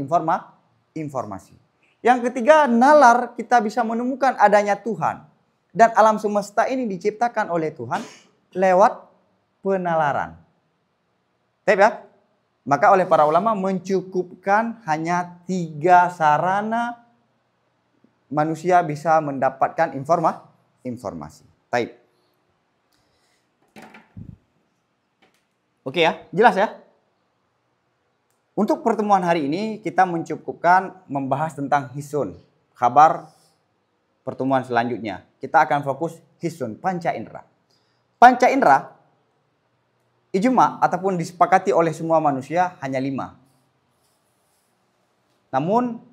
informasi. Yang ketiga, nalar, kita bisa menemukan adanya Tuhan. Dan alam semesta ini diciptakan oleh Tuhan lewat penalaran. Taip ya? Maka oleh para ulama mencukupkan hanya 3 sarana manusia bisa mendapatkan informasi. Taip. Oke ya, jelas ya? Untuk pertemuan hari ini kita mencukupkan membahas tentang hisun. Kabar pertemuan selanjutnya. Kita akan fokus hisun, panca indera. Panca indera, ijma ataupun disepakati oleh semua manusia hanya 5. Namun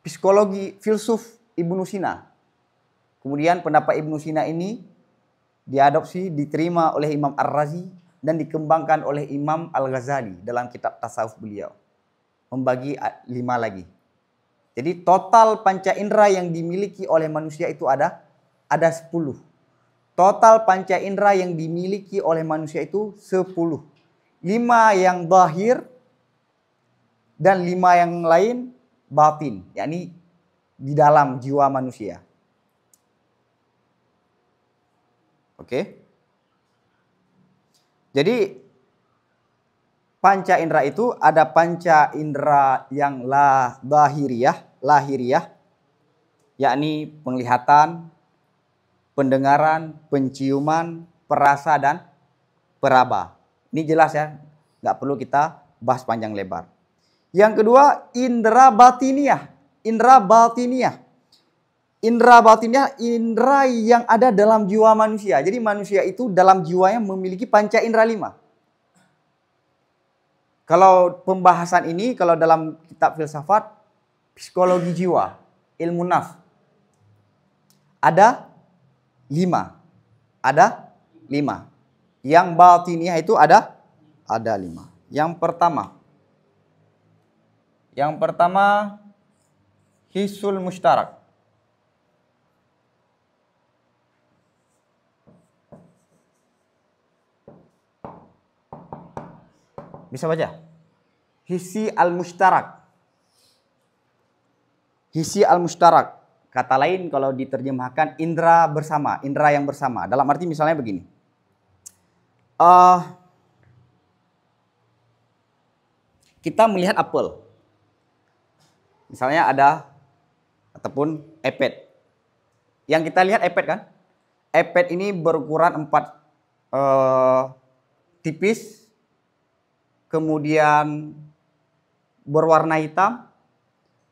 psikologi filsuf Ibnu Sina. Kemudian pendapat Ibnu Sina ini diadopsi, diterima oleh Imam Ar-Razi dan dikembangkan oleh Imam Al-Ghazali dalam kitab tasawuf beliau. Membagi 5 lagi. Jadi total panca indera yang dimiliki oleh manusia itu ada 10. Total panca indera yang dimiliki oleh manusia itu 10. 5 yang zahir dan 5 yang lain batin, yakni di dalam jiwa manusia. Oke. Jadi panca indera itu ada panca indera yang lahiriah, yakni penglihatan, pendengaran, penciuman, perasa dan peraba. Ini jelas ya, nggak perlu kita bahas panjang lebar. Yang kedua, indera batiniah. Indera batiniah, indera yang ada dalam jiwa manusia. Jadi manusia itu dalam jiwanya memiliki panca indera 5. Kalau pembahasan ini, kalau dalam kitab filsafat, psikologi jiwa, ilmu nafs, ada 5. Ada 5. Yang batiniah itu ada 5. Yang pertama, hisul mustarak. Bisa baca? Hisi al-mustarak. Hisi al-mustarak. Kata lain kalau diterjemahkan indera bersama, indera yang bersama. Dalam arti misalnya begini. Kita melihat apel. Misalnya ada ataupun iPad. Yang kita lihat iPad kan? iPad ini berukuran 4 tipis. Kemudian berwarna hitam,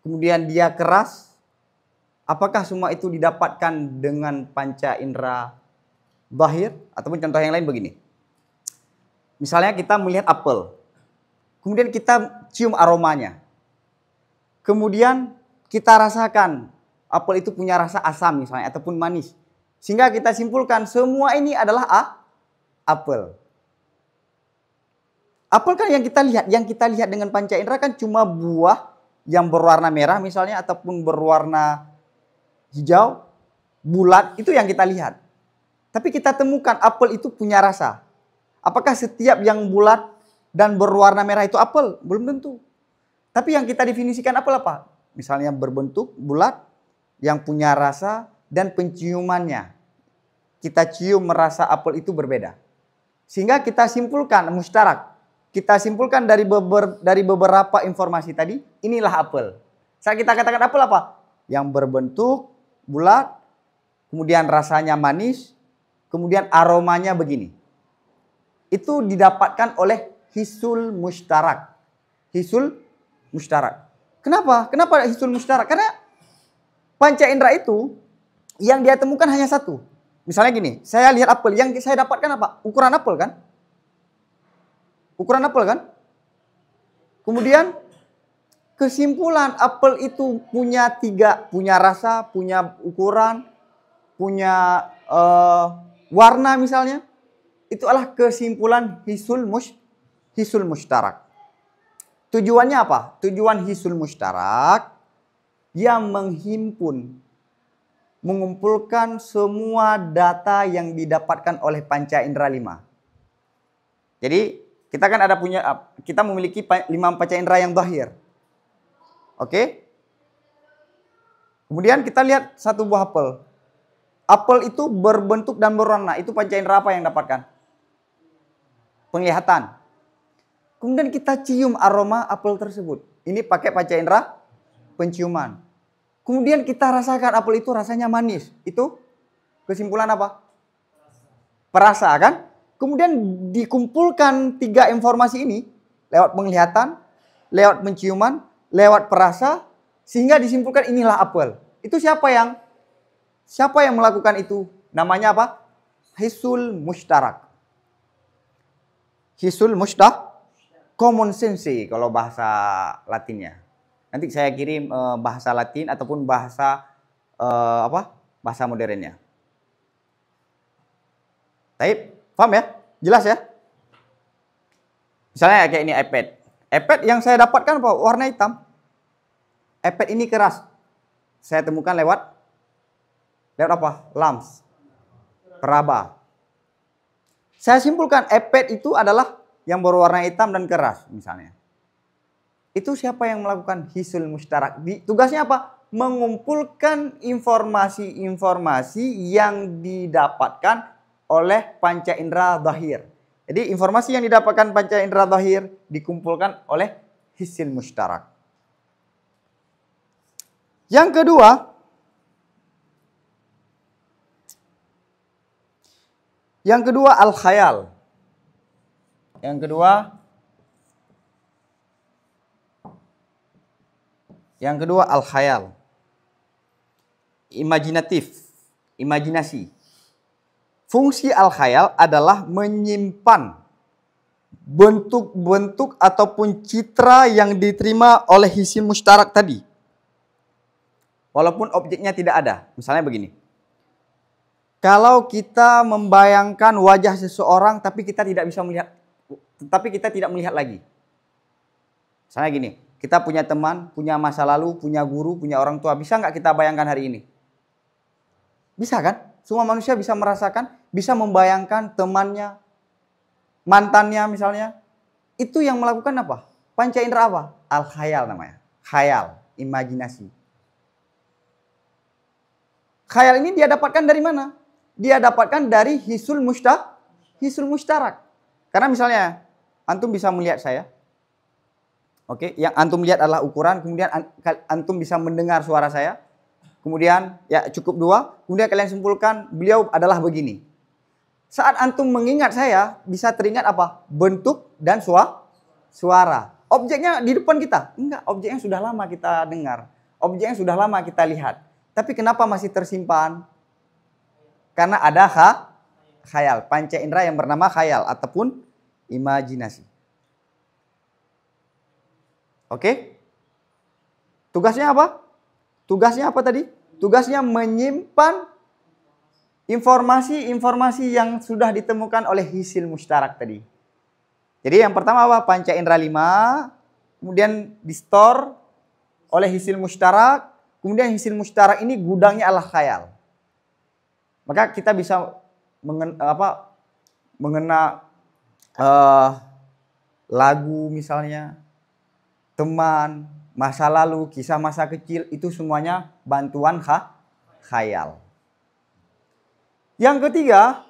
kemudian dia keras. Apakah semua itu didapatkan dengan panca indera zahir? Ataupun contoh yang lain begini. Misalnya kita melihat apel, kemudian kita cium aromanya. Kemudian kita rasakan apel itu punya rasa asam misalnya, ataupun manis. Sehingga kita simpulkan semua ini adalah apel. Apel kan yang kita lihat dengan panca indera kan cuma buah yang berwarna merah misalnya ataupun berwarna hijau, bulat, itu yang kita lihat. Tapi kita temukan apel itu punya rasa. Apakah setiap yang bulat dan berwarna merah itu apel? Belum tentu. Tapi yang kita definisikan apel apa? Misalnya berbentuk bulat, yang punya rasa dan penciumannya. Kita cium merasa apel itu berbeda. Sehingga kita simpulkan mustarak. Kita simpulkan dari beberapa informasi tadi, inilah apel. Saat kita katakan apel apa? Yang berbentuk, bulat, kemudian rasanya manis, kemudian aromanya begini. Itu didapatkan oleh hisul mustarak. Hisul mustarak. Kenapa? Kenapa hisul mustarak? Karena panca indera itu yang dia temukan hanya satu. Misalnya gini, saya lihat apel, yang saya dapatkan apa? Ukuran apel kan? Ukuran apel kan? Kemudian kesimpulan apel itu punya tiga, punya rasa, punya ukuran, punya warna misalnya. Itu adalah kesimpulan hisul mustarak. Tujuannya apa? Tujuan hisul mustarak yang menghimpun, mengumpulkan semua data yang didapatkan oleh panca indera 5. Jadi kita kan kita memiliki 5 panca indera yang zahir. Oke? Kemudian kita lihat satu buah apel. Apel itu berbentuk dan berwarna. Itu panca indera apa yang dapatkan? Penglihatan. Kemudian kita cium aroma apel tersebut. Ini pakai panca indera penciuman. Kemudian kita rasakan apel itu rasanya manis. Itu kesimpulan apa? Perasa kan? Kemudian dikumpulkan 3 informasi ini lewat penglihatan, lewat penciuman, lewat perasa, sehingga disimpulkan inilah apel. Itu siapa yang melakukan itu? Namanya apa? Hisul mustarak. Hisul mustarak, common sense kalau bahasa Latinnya. Nanti saya kirim bahasa Latin ataupun bahasa bahasa modernnya. Baik, paham ya? Jelas ya? Misalnya kayak ini iPad. iPad yang saya dapatkan apa? Warna hitam. iPad ini keras. Saya temukan lewat apa? Lamps. Peraba. Saya simpulkan iPad itu adalah yang berwarna hitam dan keras misalnya. Itu siapa yang melakukan hisul mustarak? Tugasnya apa? Mengumpulkan informasi-informasi yang didapatkan oleh panca indera zahir. Jadi informasi yang didapatkan panca indera zahir dikumpulkan oleh hisul mustarak. Yang kedua al-khayal. Yang kedua al-khayal. Imajinasi. Fungsi al-khayal adalah menyimpan bentuk-bentuk ataupun citra yang diterima oleh hisul mustarak tadi. Walaupun objeknya tidak ada. Misalnya begini. Kalau kita membayangkan wajah seseorang tapi kita tidak melihat lagi. Misalnya gini. Kita punya teman, punya masa lalu, punya guru, punya orang tua. Bisa nggak kita bayangkan hari ini? Bisa kan? Semua manusia bisa merasakan, bisa membayangkan temannya, mantannya misalnya. Itu yang melakukan apa? Panca indera apa? Al-khayal namanya. Khayal, imajinasi. Khayal ini dia dapatkan dari mana? Dia dapatkan dari hisul mustarak. Karena misalnya, antum bisa melihat saya. Oke, yang antum lihat adalah ukuran, kemudian antum bisa mendengar suara saya. Kemudian ya cukup 2, kemudian kalian simpulkan beliau adalah begini. Saat antum mengingat saya, bisa teringat apa? Bentuk dan suara. Objeknya di depan kita? Enggak, objeknya sudah lama kita dengar. Objeknya sudah lama kita lihat. Tapi kenapa masih tersimpan? Karena ada khayal, panca indera yang bernama khayal ataupun imajinasi. Oke? Tugasnya apa? Tugasnya apa tadi? Tugasnya menyimpan informasi-informasi yang sudah ditemukan oleh hisul mustarak tadi. Jadi yang pertama apa? Panca indera 5, kemudian di-store oleh hisul mustarak, kemudian hisul mustarak ini gudangnya adalah khayal. Maka kita bisa mengena lagu misalnya, teman, masa lalu, kisah masa kecil, itu semuanya bantuan khayal. Yang ketiga,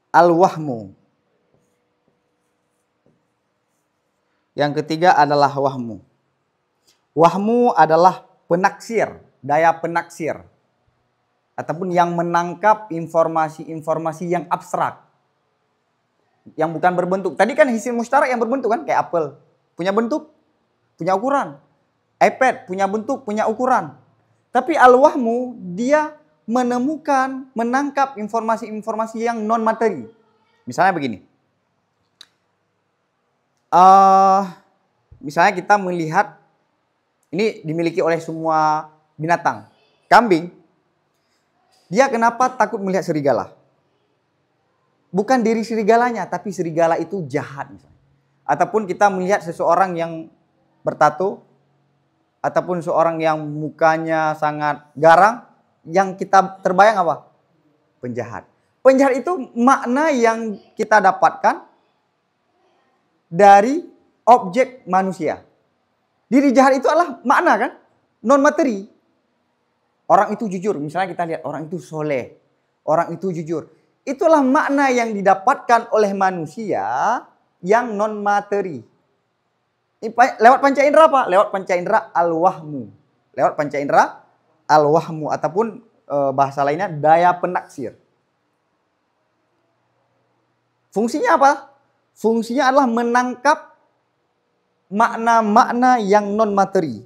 al-wahmu. Yang ketiga adalah wahmu. Wahmu adalah penaksir, daya penaksir. Ataupun yang menangkap informasi-informasi yang abstrak. Yang bukan berbentuk. Tadi kan isim mustarak yang berbentuk kan, kayak apel. Punya bentuk, punya ukuran. iPad punya bentuk, punya ukuran. Tapi al-wahmu dia menemukan, menangkap informasi-informasi yang non materi. Misalnya begini. Misalnya kita melihat ini dimiliki oleh semua binatang. Kambing, dia kenapa takut melihat serigala? Bukan diri serigalanya, tapi serigala itu jahat misalnya. Ataupun kita melihat seseorang yang bertato, ataupun seorang yang mukanya sangat garang, yang kita terbayang apa? Penjahat. Penjahat itu makna yang kita dapatkan dari objek manusia. Diri jahat itu adalah makna kan? Non materi. Orang itu jujur. Misalnya kita lihat orang itu soleh. Orang itu jujur. Itulah makna yang didapatkan oleh manusia yang non materi. Lewat panca indera apa? Lewat panca indera al-wahmu. Lewat panca indera al-wahmu. Ataupun bahasa lainnya daya penaksir. Fungsinya apa? Fungsinya adalah menangkap makna-makna yang non materi.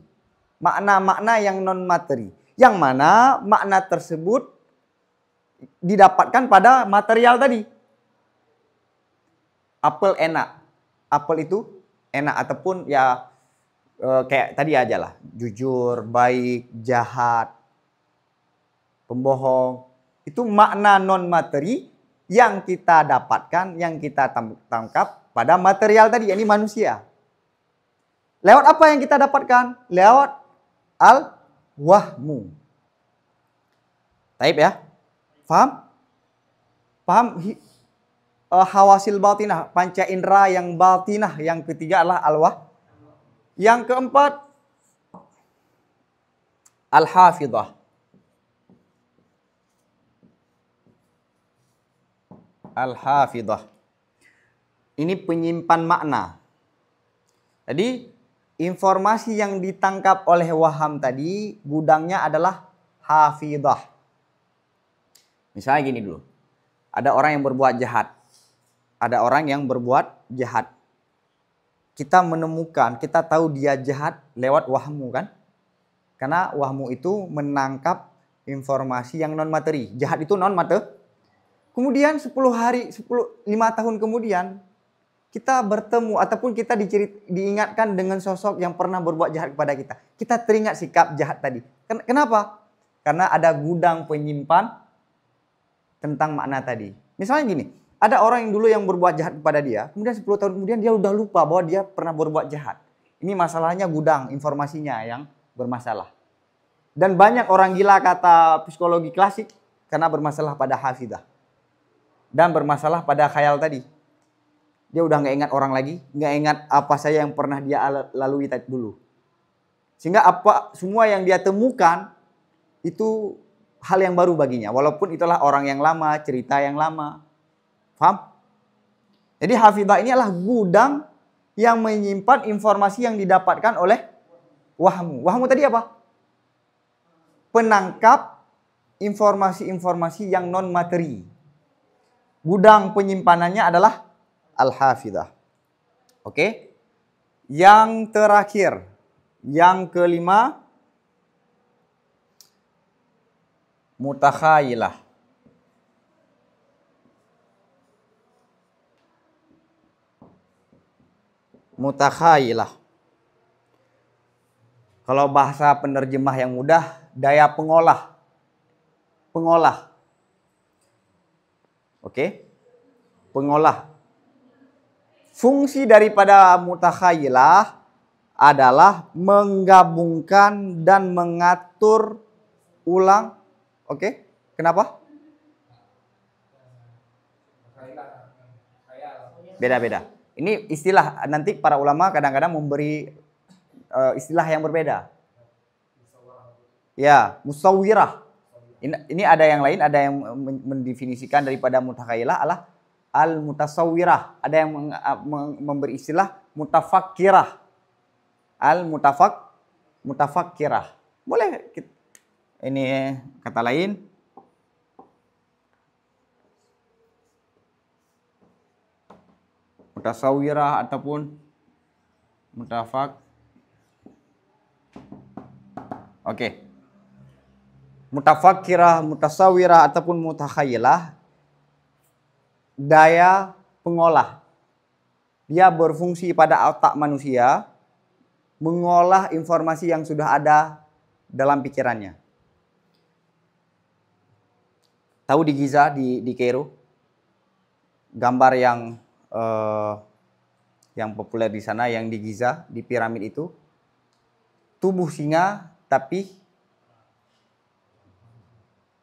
Makna-makna yang non materi. Yang mana makna tersebut didapatkan pada material tadi. Apel enak. Apel itu enak. Ataupun ya kayak tadi aja lah. Jujur, baik, jahat, pembohong. Itu makna non materi yang kita dapatkan, yang kita tangkap pada material tadi. Ini manusia. Lewat apa yang kita dapatkan? Lewat al-wahmu. Taib ya? Paham? Paham? Hawasil batinah, panca indera yang batinah. Yang ketiga adalah al-wah. Yang keempat, al-hafidhah. Al-hafidhah. Ini penyimpan makna. Jadi, informasi yang ditangkap oleh waham tadi, gudangnya adalah hafidhah. Misalnya gini dulu. Ada orang yang berbuat jahat. Ada orang yang berbuat jahat. Kita menemukan, kita tahu dia jahat lewat wahmu kan? Karena wahmu itu menangkap informasi yang non materi. Jahat itu non materi. Kemudian 5 tahun kemudian kita bertemu ataupun kita diingatkan dengan sosok yang pernah berbuat jahat kepada kita. Kita teringat sikap jahat tadi. Kenapa? Karena ada gudang penyimpan tentang makna tadi. Misalnya gini, ada orang yang dulu yang berbuat jahat kepada dia, kemudian 10 tahun kemudian dia udah lupa bahwa dia pernah berbuat jahat. Ini masalahnya gudang informasinya yang bermasalah. Dan banyak orang gila kata psikologi klasik karena bermasalah pada hafidah. Dan bermasalah pada khayal tadi. Dia udah nggak ingat orang lagi, nggak ingat apa saja yang pernah dia lalui dulu. Sehingga semua yang dia temukan itu hal yang baru baginya. Walaupun itulah orang yang lama, cerita yang lama. Paham? Jadi hafidah ini adalah gudang yang menyimpan informasi yang didapatkan oleh wahmu. Wahmu tadi apa? Penangkap informasi-informasi yang non materi. Gudang penyimpanannya adalah al-hafidah. Oke? Yang terakhir, yang kelima, mutakhayilah. Mutakhayilah. Kalau bahasa penerjemah yang mudah, daya pengolah. Pengolah. Oke? Pengolah. Fungsi daripada mutakhayilah adalah menggabungkan dan mengatur ulang. Oke? Kenapa? Beda-beda. Ini istilah, nanti para ulama kadang-kadang memberi istilah yang berbeda. Ya, musawwirah. Ini ada yang lain, ada yang mendefinisikan daripada mutakhayilah adalah al-mutasawwirah. Ada yang memberi istilah mutafakkirah. Mutafakkirah. Boleh. Ini kata lain. Mutasawirah ataupun mutafak. Oke. Mutafakirah, mutasawirah ataupun mutakhayilah, daya pengolah. Dia berfungsi pada otak manusia, mengolah informasi yang sudah ada dalam pikirannya. Tahu di Giza, di Kairo, gambar yang populer di sana, yang di Giza, di piramid itu, tubuh singa tapi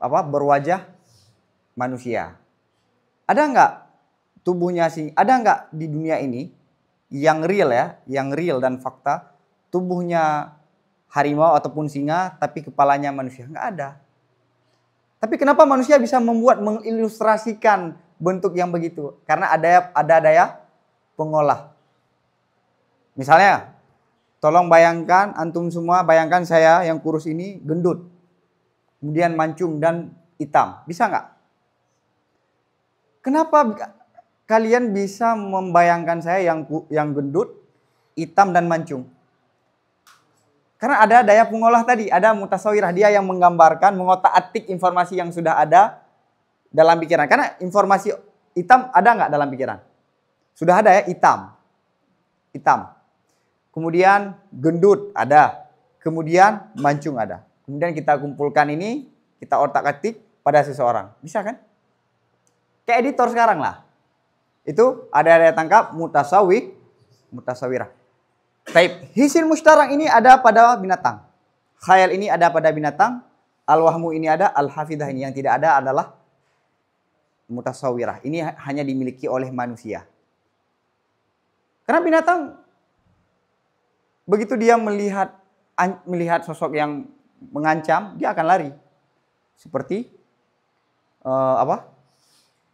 berwajah manusia. Ada nggak tubuhnya singa? Ada nggak di dunia ini yang real ya, yang real dan fakta, tubuhnya harimau ataupun singa tapi kepalanya manusia? Nggak ada. Tapi kenapa manusia bisa mengilustrasikan bentuk yang begitu? Karena ada daya pengolah. Misalnya, tolong bayangkan, antum semua bayangkan saya yang kurus ini gendut. Kemudian mancung dan hitam. Bisa nggak? Kenapa kalian bisa membayangkan saya yang gendut, hitam dan mancung? Karena ada daya pengolah tadi, ada mutasawirah, dia yang menggambarkan, mengotak-atik informasi yang sudah ada dalam pikiran. Karena informasi hitam ada nggak dalam pikiran? Sudah ada ya, hitam. Kemudian gendut ada. Kemudian mancung ada. Kemudian kita kumpulkan ini, kita otak-atik pada seseorang. Bisa kan? Kayak editor sekarang lah. Itu ada daya tangkap mutasawirah. Taib, hisil mustarak ini ada pada binatang. Khayal ini ada pada binatang. Al-wahmu ini ada, al-hafidah ini yang tidak ada adalah mutasawirah. Ini hanya dimiliki oleh manusia. Karena binatang begitu dia melihat sosok yang mengancam, dia akan lari. Seperti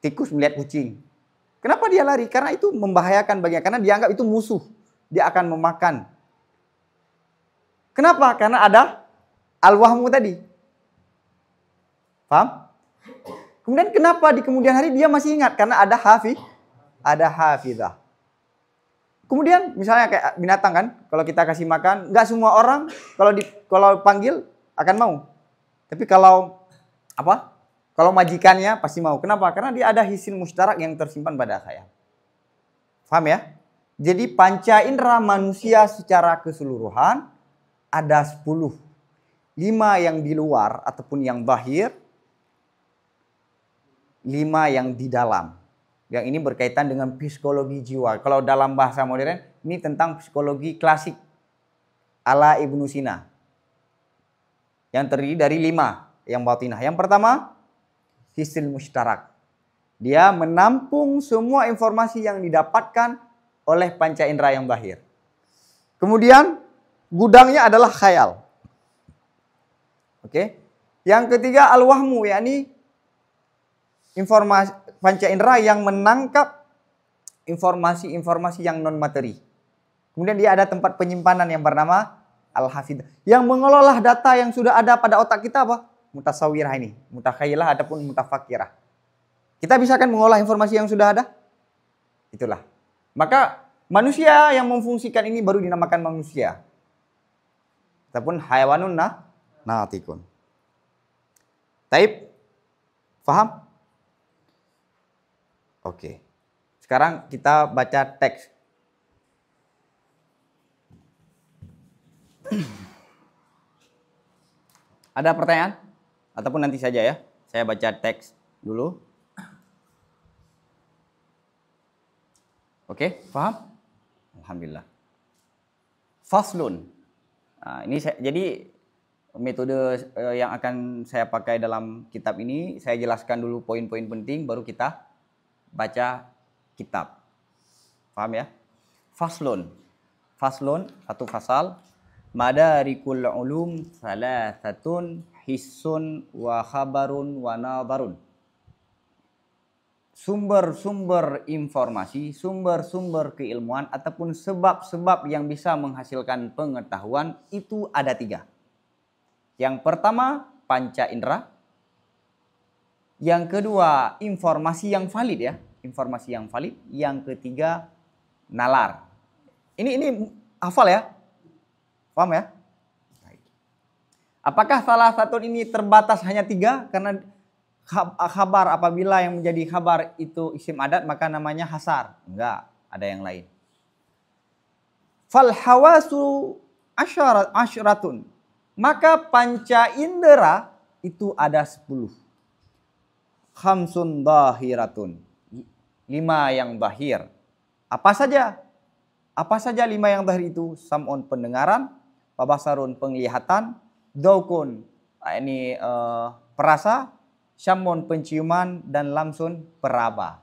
tikus melihat kucing. Kenapa dia lari? Karena itu membahayakan baginya. Karena dianggap itu musuh. Dia akan memakan. Kenapa? Karena ada al-wahmu tadi. Paham? Kemudian kenapa di kemudian hari dia masih ingat? Karena ada hafidah. Kemudian misalnya kayak binatang kan, kalau kita kasih makan, nggak semua orang kalau panggil akan mau. Tapi kalau majikannya pasti mau. Kenapa? Karena dia ada hisil mustarak yang tersimpan pada khayal. Paham ya? Jadi panca indera manusia secara keseluruhan ada 10. 5 yang di luar ataupun yang zahir, 5 yang di dalam. Yang ini berkaitan dengan psikologi jiwa. Kalau dalam bahasa modern, ini tentang psikologi klasik ala Ibnu Sina. Yang terdiri dari 5 yang batinah. Yang pertama, hisil mustarak. Dia menampung semua informasi yang didapatkan oleh panca indera yang zahir. Kemudian gudangnya adalah khayal. Oke. Yang ketiga al-wahmu, yakni informasi panca indera yang menangkap informasi-informasi yang non materi. Kemudian dia ada tempat penyimpanan yang bernama al-hafidah, yang mengelola data yang sudah ada pada otak kita apa? Mutasawirah ini, mutakhayilah ataupun mutafakirah. Kita bisa kan mengolah informasi yang sudah ada? Itulah. Maka manusia yang memfungsikan ini baru dinamakan manusia. Ataupun hayawanun natikun. Taib? Faham? Oke. Sekarang kita baca teks. Ada pertanyaan? Ataupun nanti saja ya. Saya baca teks dulu. Oke, paham? Alhamdulillah. Faslun. Nah, ini jadi metode yang akan saya pakai dalam kitab ini, saya jelaskan dulu poin-poin penting, baru kita baca kitab. Paham ya? Faslun. Faslun, satu fasal. Madarikul ulum salasatun hissun wa khabarun wa nadharun. Sumber-sumber informasi, sumber-sumber keilmuan ataupun sebab-sebab yang bisa menghasilkan pengetahuan itu ada 3. Yang pertama, panca indera. Yang kedua, informasi yang valid ya. Informasi yang valid. Yang ketiga, nalar. Ini hafal ya? Paham ya? Apakah salah satu ini terbatas hanya 3? Karena khabar apabila yang menjadi khabar itu isim adat maka namanya hasar. Enggak, ada yang lain. Fal hawasu asyaratun. Maka panca indera itu ada 10. Khamsun dhahiratun. 5 yang bahir. Apa saja? Apa saja 5 yang bahir itu? Sam'un pendengaran, babasarun penglihatan, daukun ini perasa, syamun penciuman, dan lamsun peraba.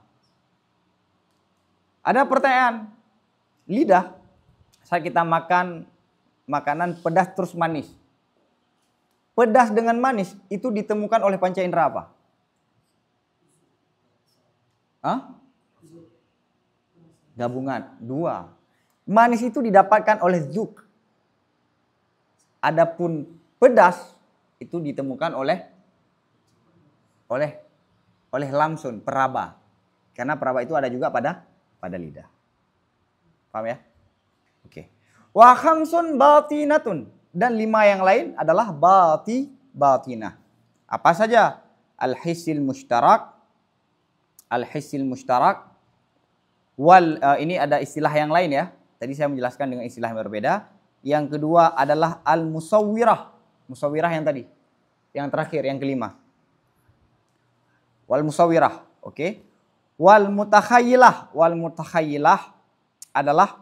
Ada pertanyaan. Lidah, saat kita makan makanan pedas terus manis. Pedas dengan manis itu ditemukan oleh panca indera apa? Hah? Gabungan 2. Manis itu didapatkan oleh zuk. Adapun pedas itu ditemukan oleh lamsun, peraba. Karena peraba itu ada juga pada lidah. Paham ya? Oke. Wa khamsun batinatun, dan 5 yang lain adalah batinah. Apa saja? Al-hissil mushtarak. Ini ada istilah yang lain ya. Tadi saya menjelaskan dengan istilah yang berbeda. Yang kedua adalah al-musawwirah. Musawwirah yang tadi. Yang terakhir, yang kelima. Wal musawwirah, oke. Wal mutakhayyilah. Wal mutakhayyilah adalah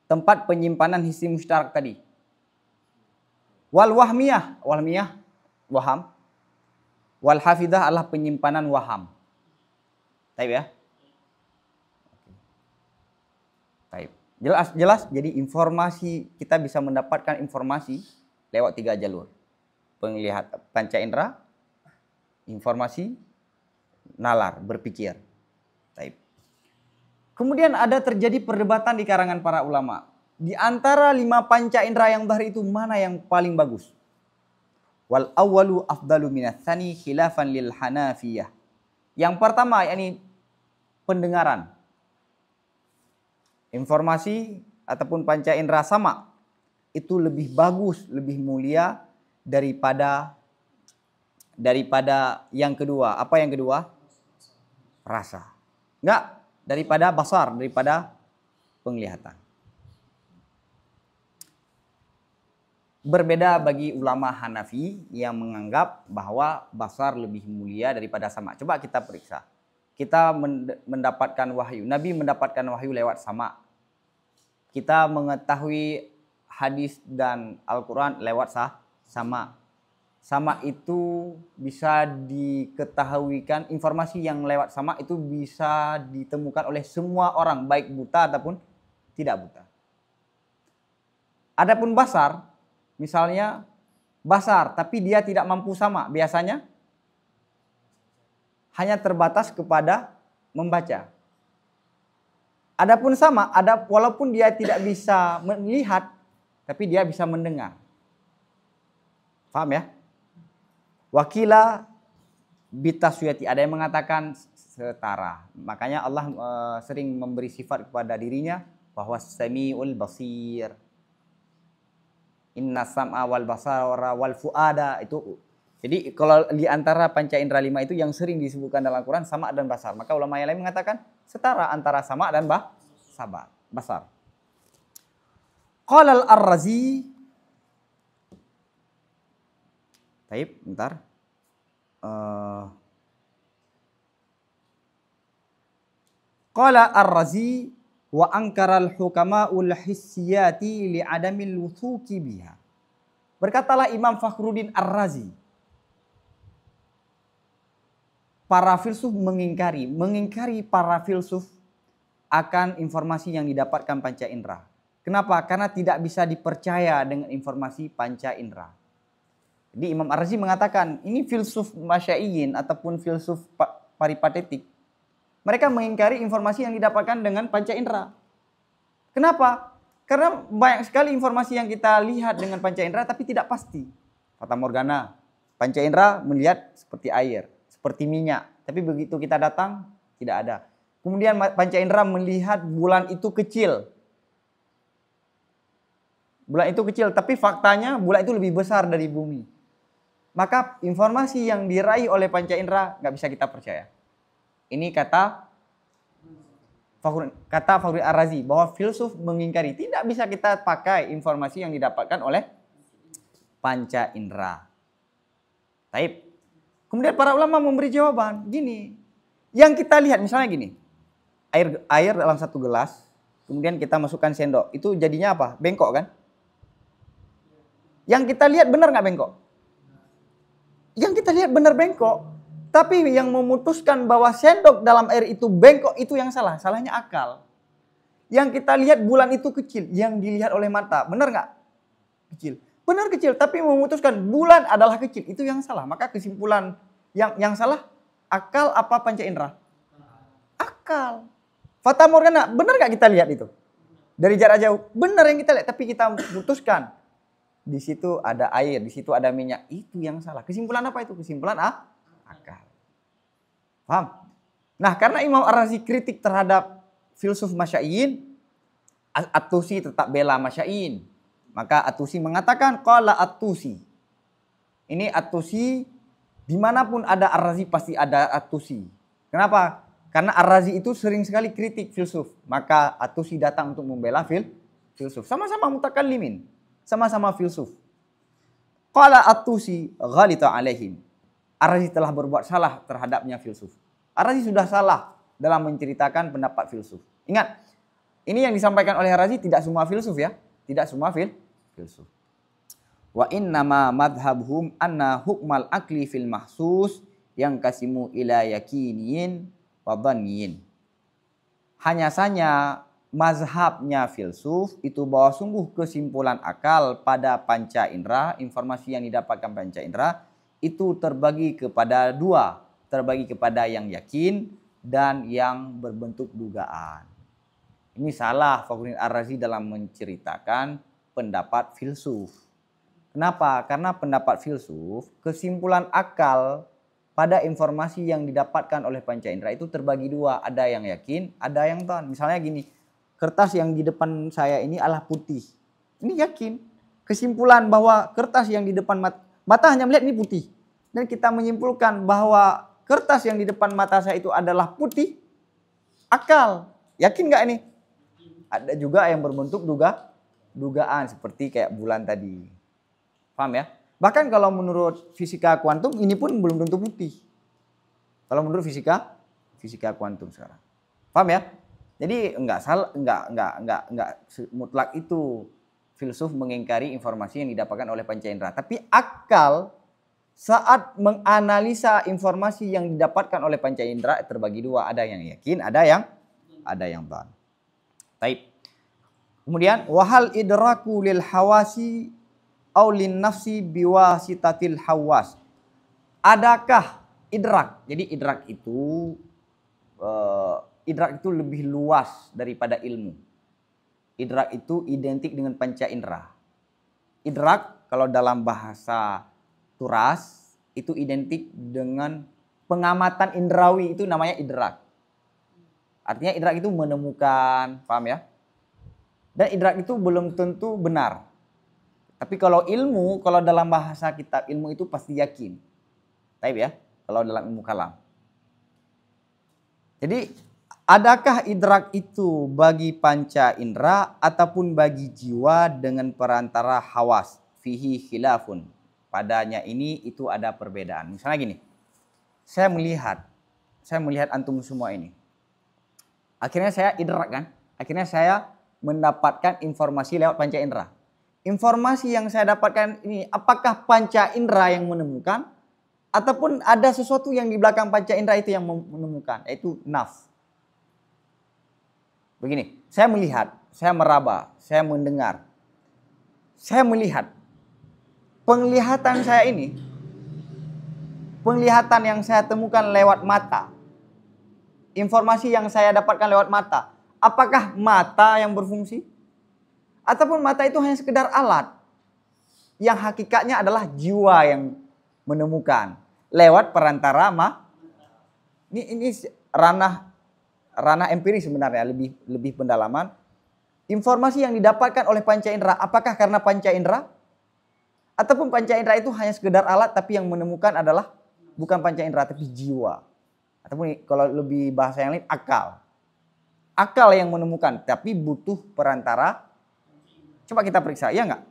tempat penyimpanan hissi mushtarak tadi. Wal wahmiyah, waham. Wal hafidah adalah penyimpanan waham. Taib ya? Taib. Jelas. Jadi informasi, kita bisa mendapatkan informasi lewat 3 jalur. Penglihatan, panca indera, informasi, nalar, berpikir. Taib. Kemudian ada terjadi perdebatan di karangan para ulama. Di antara 5 panca indera yang bahir itu mana yang paling bagus? Wal awwalu afdalu minats tsani khilafan lil Hanafiyah. Yang pertama yakni pendengaran. Informasi ataupun panca indera sama itu lebih bagus, lebih mulia daripada yang kedua. Apa yang kedua? Rasa. Enggak, daripada basar, daripada penglihatan. Berbeda bagi ulama Hanafi yang menganggap bahwa basar lebih mulia daripada sama. Coba kita periksa. Kita mendapatkan wahyu. Nabi mendapatkan wahyu lewat sama. Kita mengetahui hadis dan Al-Quran lewat sama. Sama itu bisa diketahuikan, informasi yang lewat sama itu bisa ditemukan oleh semua orang, baik buta ataupun tidak buta. Adapun basar, misalnya basar tapi dia tidak mampu sama, biasanya hanya terbatas kepada membaca. Adapun sama, walaupun dia tidak bisa melihat, tapi dia bisa mendengar. Paham ya? Wakila bitaswiyati, ada yang mengatakan setara. Makanya Allah sering memberi sifat kepada dirinya bahwa samiul basir. Inna sam'a wal basara wal fuada itu. Jadi kalau di antara panca indera 5 itu yang sering disebutkan dalam Al-Quran sama dan basar. Maka ulama yang lain mengatakan setara antara sama dan basar. Qala al-Ar-Razi. Baik, bentar. Qala Ar-Razi wa ankara al-hukama'ul hissiyati li'adamil wuthuqi biha. Berkatalah Imam Fakhruddin Ar-Razi. Para filsuf mengingkari para filsuf akan informasi yang didapatkan panca indera. Kenapa? Karena tidak bisa dipercaya dengan informasi panca indera. Jadi Imam Ar-Razi mengatakan ini filsuf masyaiyin ataupun filsuf paripatetik. Mereka mengingkari informasi yang didapatkan dengan panca indera. Kenapa? Karena banyak sekali informasi yang kita lihat dengan panca indera tapi tidak pasti. fata morgana. Panca indera melihat seperti air, seperti minyak. Tapi begitu kita datang, tidak ada. Kemudian panca indera melihat bulan itu kecil. Bulan itu kecil, tapi faktanya bulan itu lebih besar dari bumi. Maka informasi yang diraih oleh panca indera nggak bisa kita percaya. Ini kata Fakhruddin Ar-Razi, bahwa filsuf mengingkari. Tidak bisa kita pakai informasi yang didapatkan oleh panca indera. Taib. Kemudian para ulama memberi jawaban gini. Yang kita lihat misalnya gini. Air dalam satu gelas, kemudian kita masukkan sendok. Itu jadinya apa? Bengkok kan? Yang kita lihat benar nggak bengkok? Yang kita lihat benar bengkok. Tapi yang memutuskan bahwa sendok dalam air itu bengkok, itu yang salah. Salahnya akal. Yang kita lihat bulan itu kecil. Yang dilihat oleh mata. Benar nggak? Kecil. Benar kecil. Tapi memutuskan bulan adalah kecil. Itu yang salah. Maka kesimpulan yang salah, akal apa panca indera? Akal. Fata morgana. Benar nggak kita lihat itu? Dari jarak jauh. Benar yang kita lihat. Tapi kita memutuskan. Di situ ada air. Di situ ada minyak. Itu yang salah. Kesimpulan apa itu? Kesimpulan akal. Paham? Nah, karena Imam Ar-Razi kritik terhadap filsuf Masyai'in, At-Tusi tetap bela Masyai'in. Maka At-Tusi mengatakan qala At-Tusi. Ini At-Tusi, dimanapun ada Ar-Razi pasti ada At-Tusi. Kenapa? Karena Ar-Razi itu sering sekali kritik filsuf. Maka At-Tusi datang untuk membela filsuf. Sama-sama mutakallimin, sama-sama filsuf. Qala At-Tusi ghalita alaihim. Ar-Razi telah berbuat salah terhadapnya filsuf. Ar-Razi sudah salah dalam menceritakan pendapat filsuf. Ingat, ini yang disampaikan oleh Ar-Razi tidak semua filsuf ya. Tidak semua filsuf. Wa innama madhabhum anna hukmal akli fil mahsus yang kasimu ila yakiniyin wa dhanniyin. Hanya saja mazhabnya filsuf itu bahwa sungguh kesimpulan akal pada panca indera, informasi yang didapatkan panca indera, itu terbagi kepada dua. Terbagi kepada yang yakin dan yang berbentuk dugaan. Ini salah Fakhruddin Ar-Razi dalam menceritakan pendapat filsuf. Kenapa? Karena pendapat filsuf, kesimpulan akal pada informasi yang didapatkan oleh panca indera itu terbagi dua. Ada yang yakin, ada yang dhan. Misalnya gini, kertas yang di depan saya ini adalah putih. Ini yakin. Kesimpulan bahwa kertas yang di depan mata hanya melihat ini putih. Dan kita menyimpulkan bahwa kertas yang di depan mata saya itu adalah putih. Akal. Yakin nggak ini? Ada juga yang berbentuk dugaan. Seperti kayak bulan tadi. Paham ya? Bahkan kalau menurut fisika kuantum ini pun belum tentu putih. Kalau menurut fisika kuantum sekarang. Paham ya? Jadi enggak mutlak itu filsuf mengingkari informasi yang didapatkan oleh panca indera. Tapi akal saat menganalisa informasi yang didapatkan oleh panca indera terbagi dua, ada yang yakin, ada yang dhan. Taib. Kemudian wahal idraku lil hawasi au lin nafsi biwasitatil hawas. Adakah idrak? Jadi idrak itu lebih luas daripada ilmu. Idrak itu identik dengan panca indera. Idrak kalau dalam bahasa turas itu identik dengan pengamatan indrawi, itu namanya idrak. Artinya idrak itu menemukan, paham ya? Dan idrak itu belum tentu benar. Tapi kalau ilmu, kalau dalam bahasa kitab ilmu itu pasti yakin. Taib ya, kalau dalam ilmu kalam. Jadi adakah idrak itu bagi panca indera ataupun bagi jiwa dengan perantara hawas? Fihi khilafun. Padanya ini itu ada perbedaan. Misalnya gini, saya melihat antum semua ini. Akhirnya saya idrak kan? Akhirnya saya mendapatkan informasi lewat panca indera. Informasi yang saya dapatkan ini apakah panca indera yang menemukan ataupun ada sesuatu yang di belakang panca indera itu yang menemukan, yaitu nafs. Begini, saya melihat, saya meraba, saya mendengar. Saya melihat. Penglihatan saya ini, penglihatan yang saya temukan lewat mata, informasi yang saya dapatkan lewat mata, apakah mata yang berfungsi? Ataupun mata itu hanya sekedar alat? yang hakikatnya adalah jiwa yang menemukan lewat perantara ini ranah empiris sebenarnya, lebih pendalaman. Informasi yang didapatkan oleh panca indera, apakah karena panca indera? Ataupun panca indera itu hanya sekedar alat, tapi yang menemukan adalah bukan panca indera tapi jiwa. Ataupun kalau lebih bahasa yang lain, akal. Akal yang menemukan, tapi butuh perantara. Coba kita periksa, ya enggak?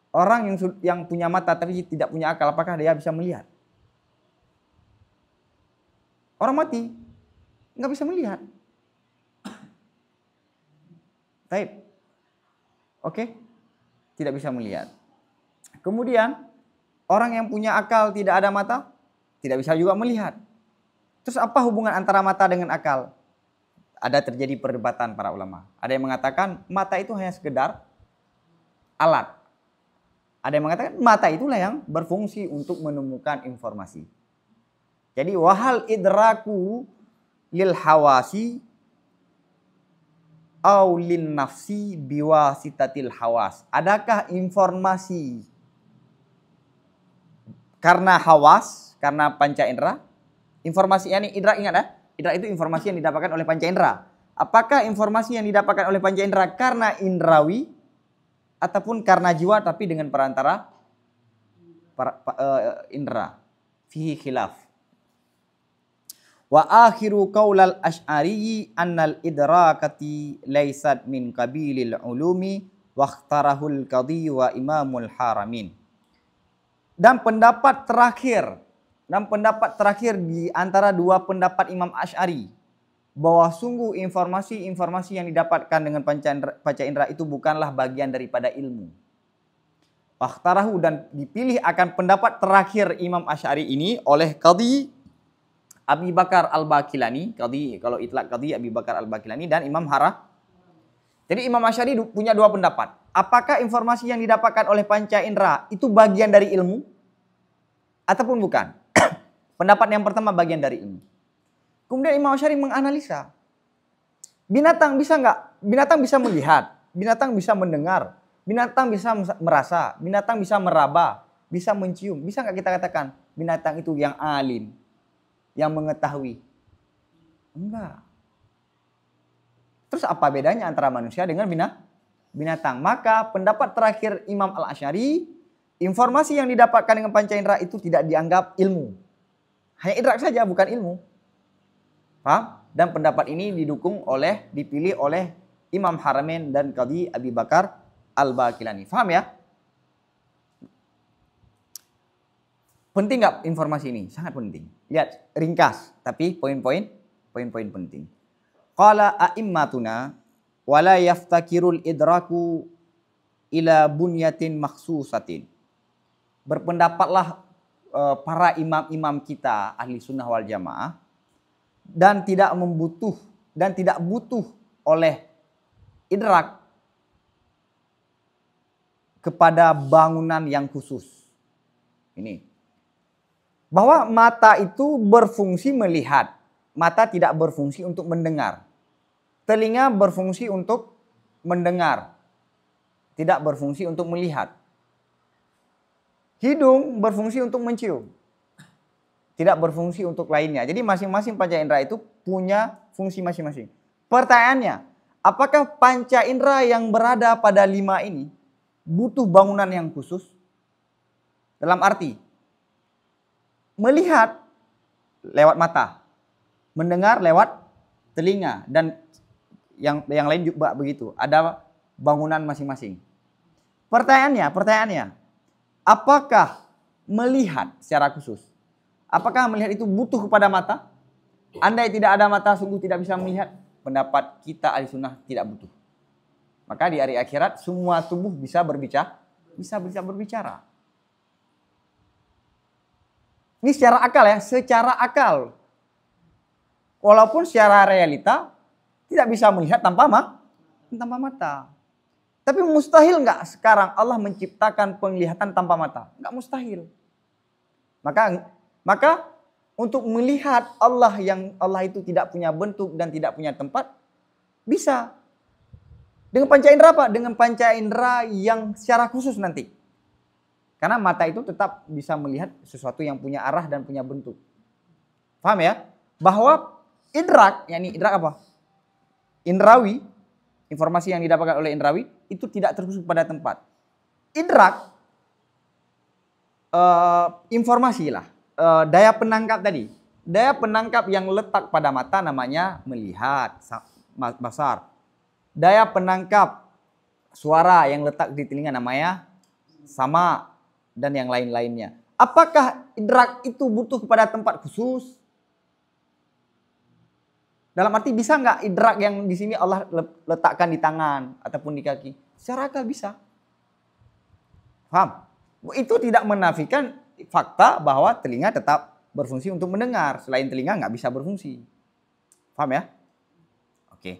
Orang yang punya mata tapi tidak punya akal, apakah dia bisa melihat? Orang mati nggak bisa melihat. Baik. Oke? Tidak bisa melihat. Kemudian orang yang punya akal tidak ada mata, tidak bisa juga melihat. Terus apa hubungan antara mata dengan akal? Ada terjadi perdebatan para ulama. Ada yang mengatakan mata itu hanya sekedar alat. Ada yang mengatakan mata itulah yang berfungsi untuk menemukan informasi. Jadi wahal idraku lil hawasi au lin nafsi biwasitatil hawas. Adakah informasi karena hawas, karena panca indera? Informasi ini indra, ingat ya? Indra itu informasi yang didapatkan oleh panca indera. Apakah informasi yang didapatkan oleh panca indera karena indrawi ataupun karena jiwa tapi dengan perantara indra? Fihi khilaf. Wa akhiru qaulal asy'ari annal idrakati laysat min qabilil ulumi wa ikhtarahul qadhi wa imamul haramin. Dan pendapat terakhir di antara dua pendapat Imam Asy'ari bahwa sungguh informasi yang didapatkan dengan panca indera itu bukanlah bagian daripada ilmu. Wakhtarahu, dan dipilih akan pendapat terakhir Imam Asy'ari ini oleh Qadhi Abi Bakar Al-Baqilani, kalau itlaq Qadhi Abi Bakar Al-Baqilani dan Imam Harah. Jadi Imam Asy'ari punya dua pendapat. Apakah informasi yang didapatkan oleh panca indera itu bagian dari ilmu ataupun bukan? Pendapat yang pertama bagian dari ilmu. Kemudian Imam Asy'ari menganalisa. Binatang bisa enggak? Binatang bisa melihat, binatang bisa mendengar, binatang bisa merasa, binatang bisa meraba, bisa mencium. Bisa enggak kita katakan binatang itu yang alim, yang mengetahui? Enggak. Terus apa bedanya antara manusia dengan binatang? Maka pendapat terakhir Imam Al-Asy'ari, informasi yang didapatkan dengan panca indera itu tidak dianggap ilmu. Hanya indra saja, bukan ilmu. Paham? Dan pendapat ini dipilih oleh Imam Haramain dan Qadhi Abi Bakar Al-Baqilani. Paham ya? Penting nggak informasi ini? Sangat penting. Lihat, ringkas, tapi poin-poin penting. Qala a'immatuna wala yaftakirul idraku ila bunyatin makhsusatin. Berpendapatlah para imam-imam kita ahli sunnah wal jamaah dan tidak butuh oleh idrak kepada bangunan yang khusus. Ini bahwa mata itu berfungsi melihat, mata tidak berfungsi untuk mendengar. Telinga berfungsi untuk mendengar, tidak berfungsi untuk melihat. Hidung berfungsi untuk mencium, tidak berfungsi untuk lainnya. Jadi masing-masing panca indera itu punya fungsi masing-masing. Pertanyaannya, apakah panca indera yang berada pada 5 ini butuh bangunan yang khusus? Dalam arti, melihat lewat mata, mendengar lewat telinga, dan yang lain juga begitu. Ada bangunan masing-masing. Pertanyaannya, apakah melihat secara khusus? Apakah melihat itu butuh kepada mata? Andai tidak ada mata, sungguh tidak bisa melihat. Pendapat kita ahli sunnah tidak butuh. Maka di hari akhirat semua tubuh bisa berbicara. Ini secara akal ya, secara akal. Walaupun secara realita tidak bisa melihat tanpa mata. Tapi mustahil nggak sekarang Allah menciptakan penglihatan tanpa mata? Nggak mustahil. Maka untuk melihat Allah yang Allah itu tidak punya bentuk dan tidak punya tempat, bisa. Dengan panca indera apa? Dengan panca indera yang secara khusus nanti. Karena mata itu tetap bisa melihat sesuatu yang punya arah dan punya bentuk. Paham ya? Bahwa idrak, yakni idrak apa? Indrawi, informasi yang didapatkan oleh indrawi itu tidak terkhusus pada tempat. Idrak, informasi lah, daya penangkap tadi. Daya penangkap yang letak pada mata namanya melihat, basar. Daya penangkap suara yang letak di telinga namanya sama, dan yang lain-lainnya. Apakah idrak itu butuh kepada tempat khusus? Dalam arti bisa nggak idrak yang di sini Allah letakkan di tangan ataupun di kaki? Secara akal bisa. Paham? Itu tidak menafikan fakta bahwa telinga tetap berfungsi untuk mendengar. Selain telinga nggak bisa berfungsi. Paham ya? Oke.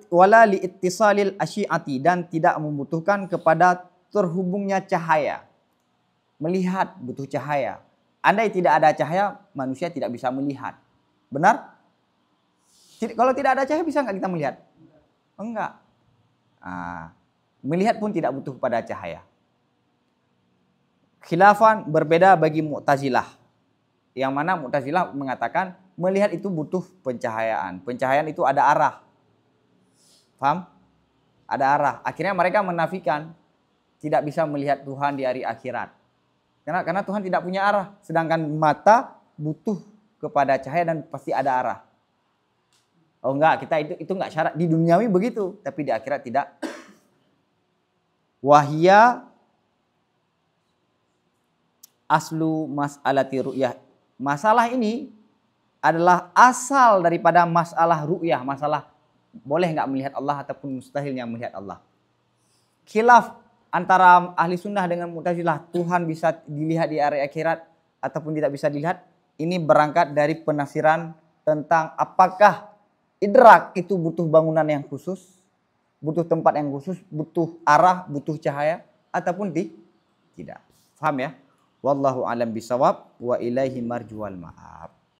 Wala li ittisalil asyiati, dan tidak membutuhkan kepada terhubungnya cahaya. Melihat butuh cahaya. Andai tidak ada cahaya, manusia tidak bisa melihat. Benar? Kalau tidak ada cahaya bisa nggak kita melihat? Enggak. Melihat pun tidak butuh kepada cahaya. Khilafan berbeda bagi Mu'tazilah. Yang mana Mu'tazilah mengatakan melihat itu butuh pencahayaan. Pencahayaan itu ada arah. Paham? Ada arah. Akhirnya mereka menafikan tidak bisa melihat Tuhan di hari akhirat. Karena Tuhan tidak punya arah. Sedangkan mata butuh kepada cahaya dan pasti ada arah. Oh enggak, kita itu enggak syarat. Di duniawi begitu, tapi di akhirat tidak. Wahia aslu mas'alati ru'yah. Masalah ini adalah asal daripada masalah ru'yah. Masalah boleh enggak melihat Allah ataupun mustahilnya melihat Allah. Khilaf antara ahli sunnah dengan Mu'tazilah, Tuhan bisa dilihat di hari akhirat ataupun tidak bisa dilihat. Ini berangkat dari penafsiran tentang apakah idrak itu butuh bangunan yang khusus, butuh tempat yang khusus, butuh arah, butuh cahaya, ataupun tidak. Paham ya? Wallahu alam bisawab wa ilaihi marjual ma'ab.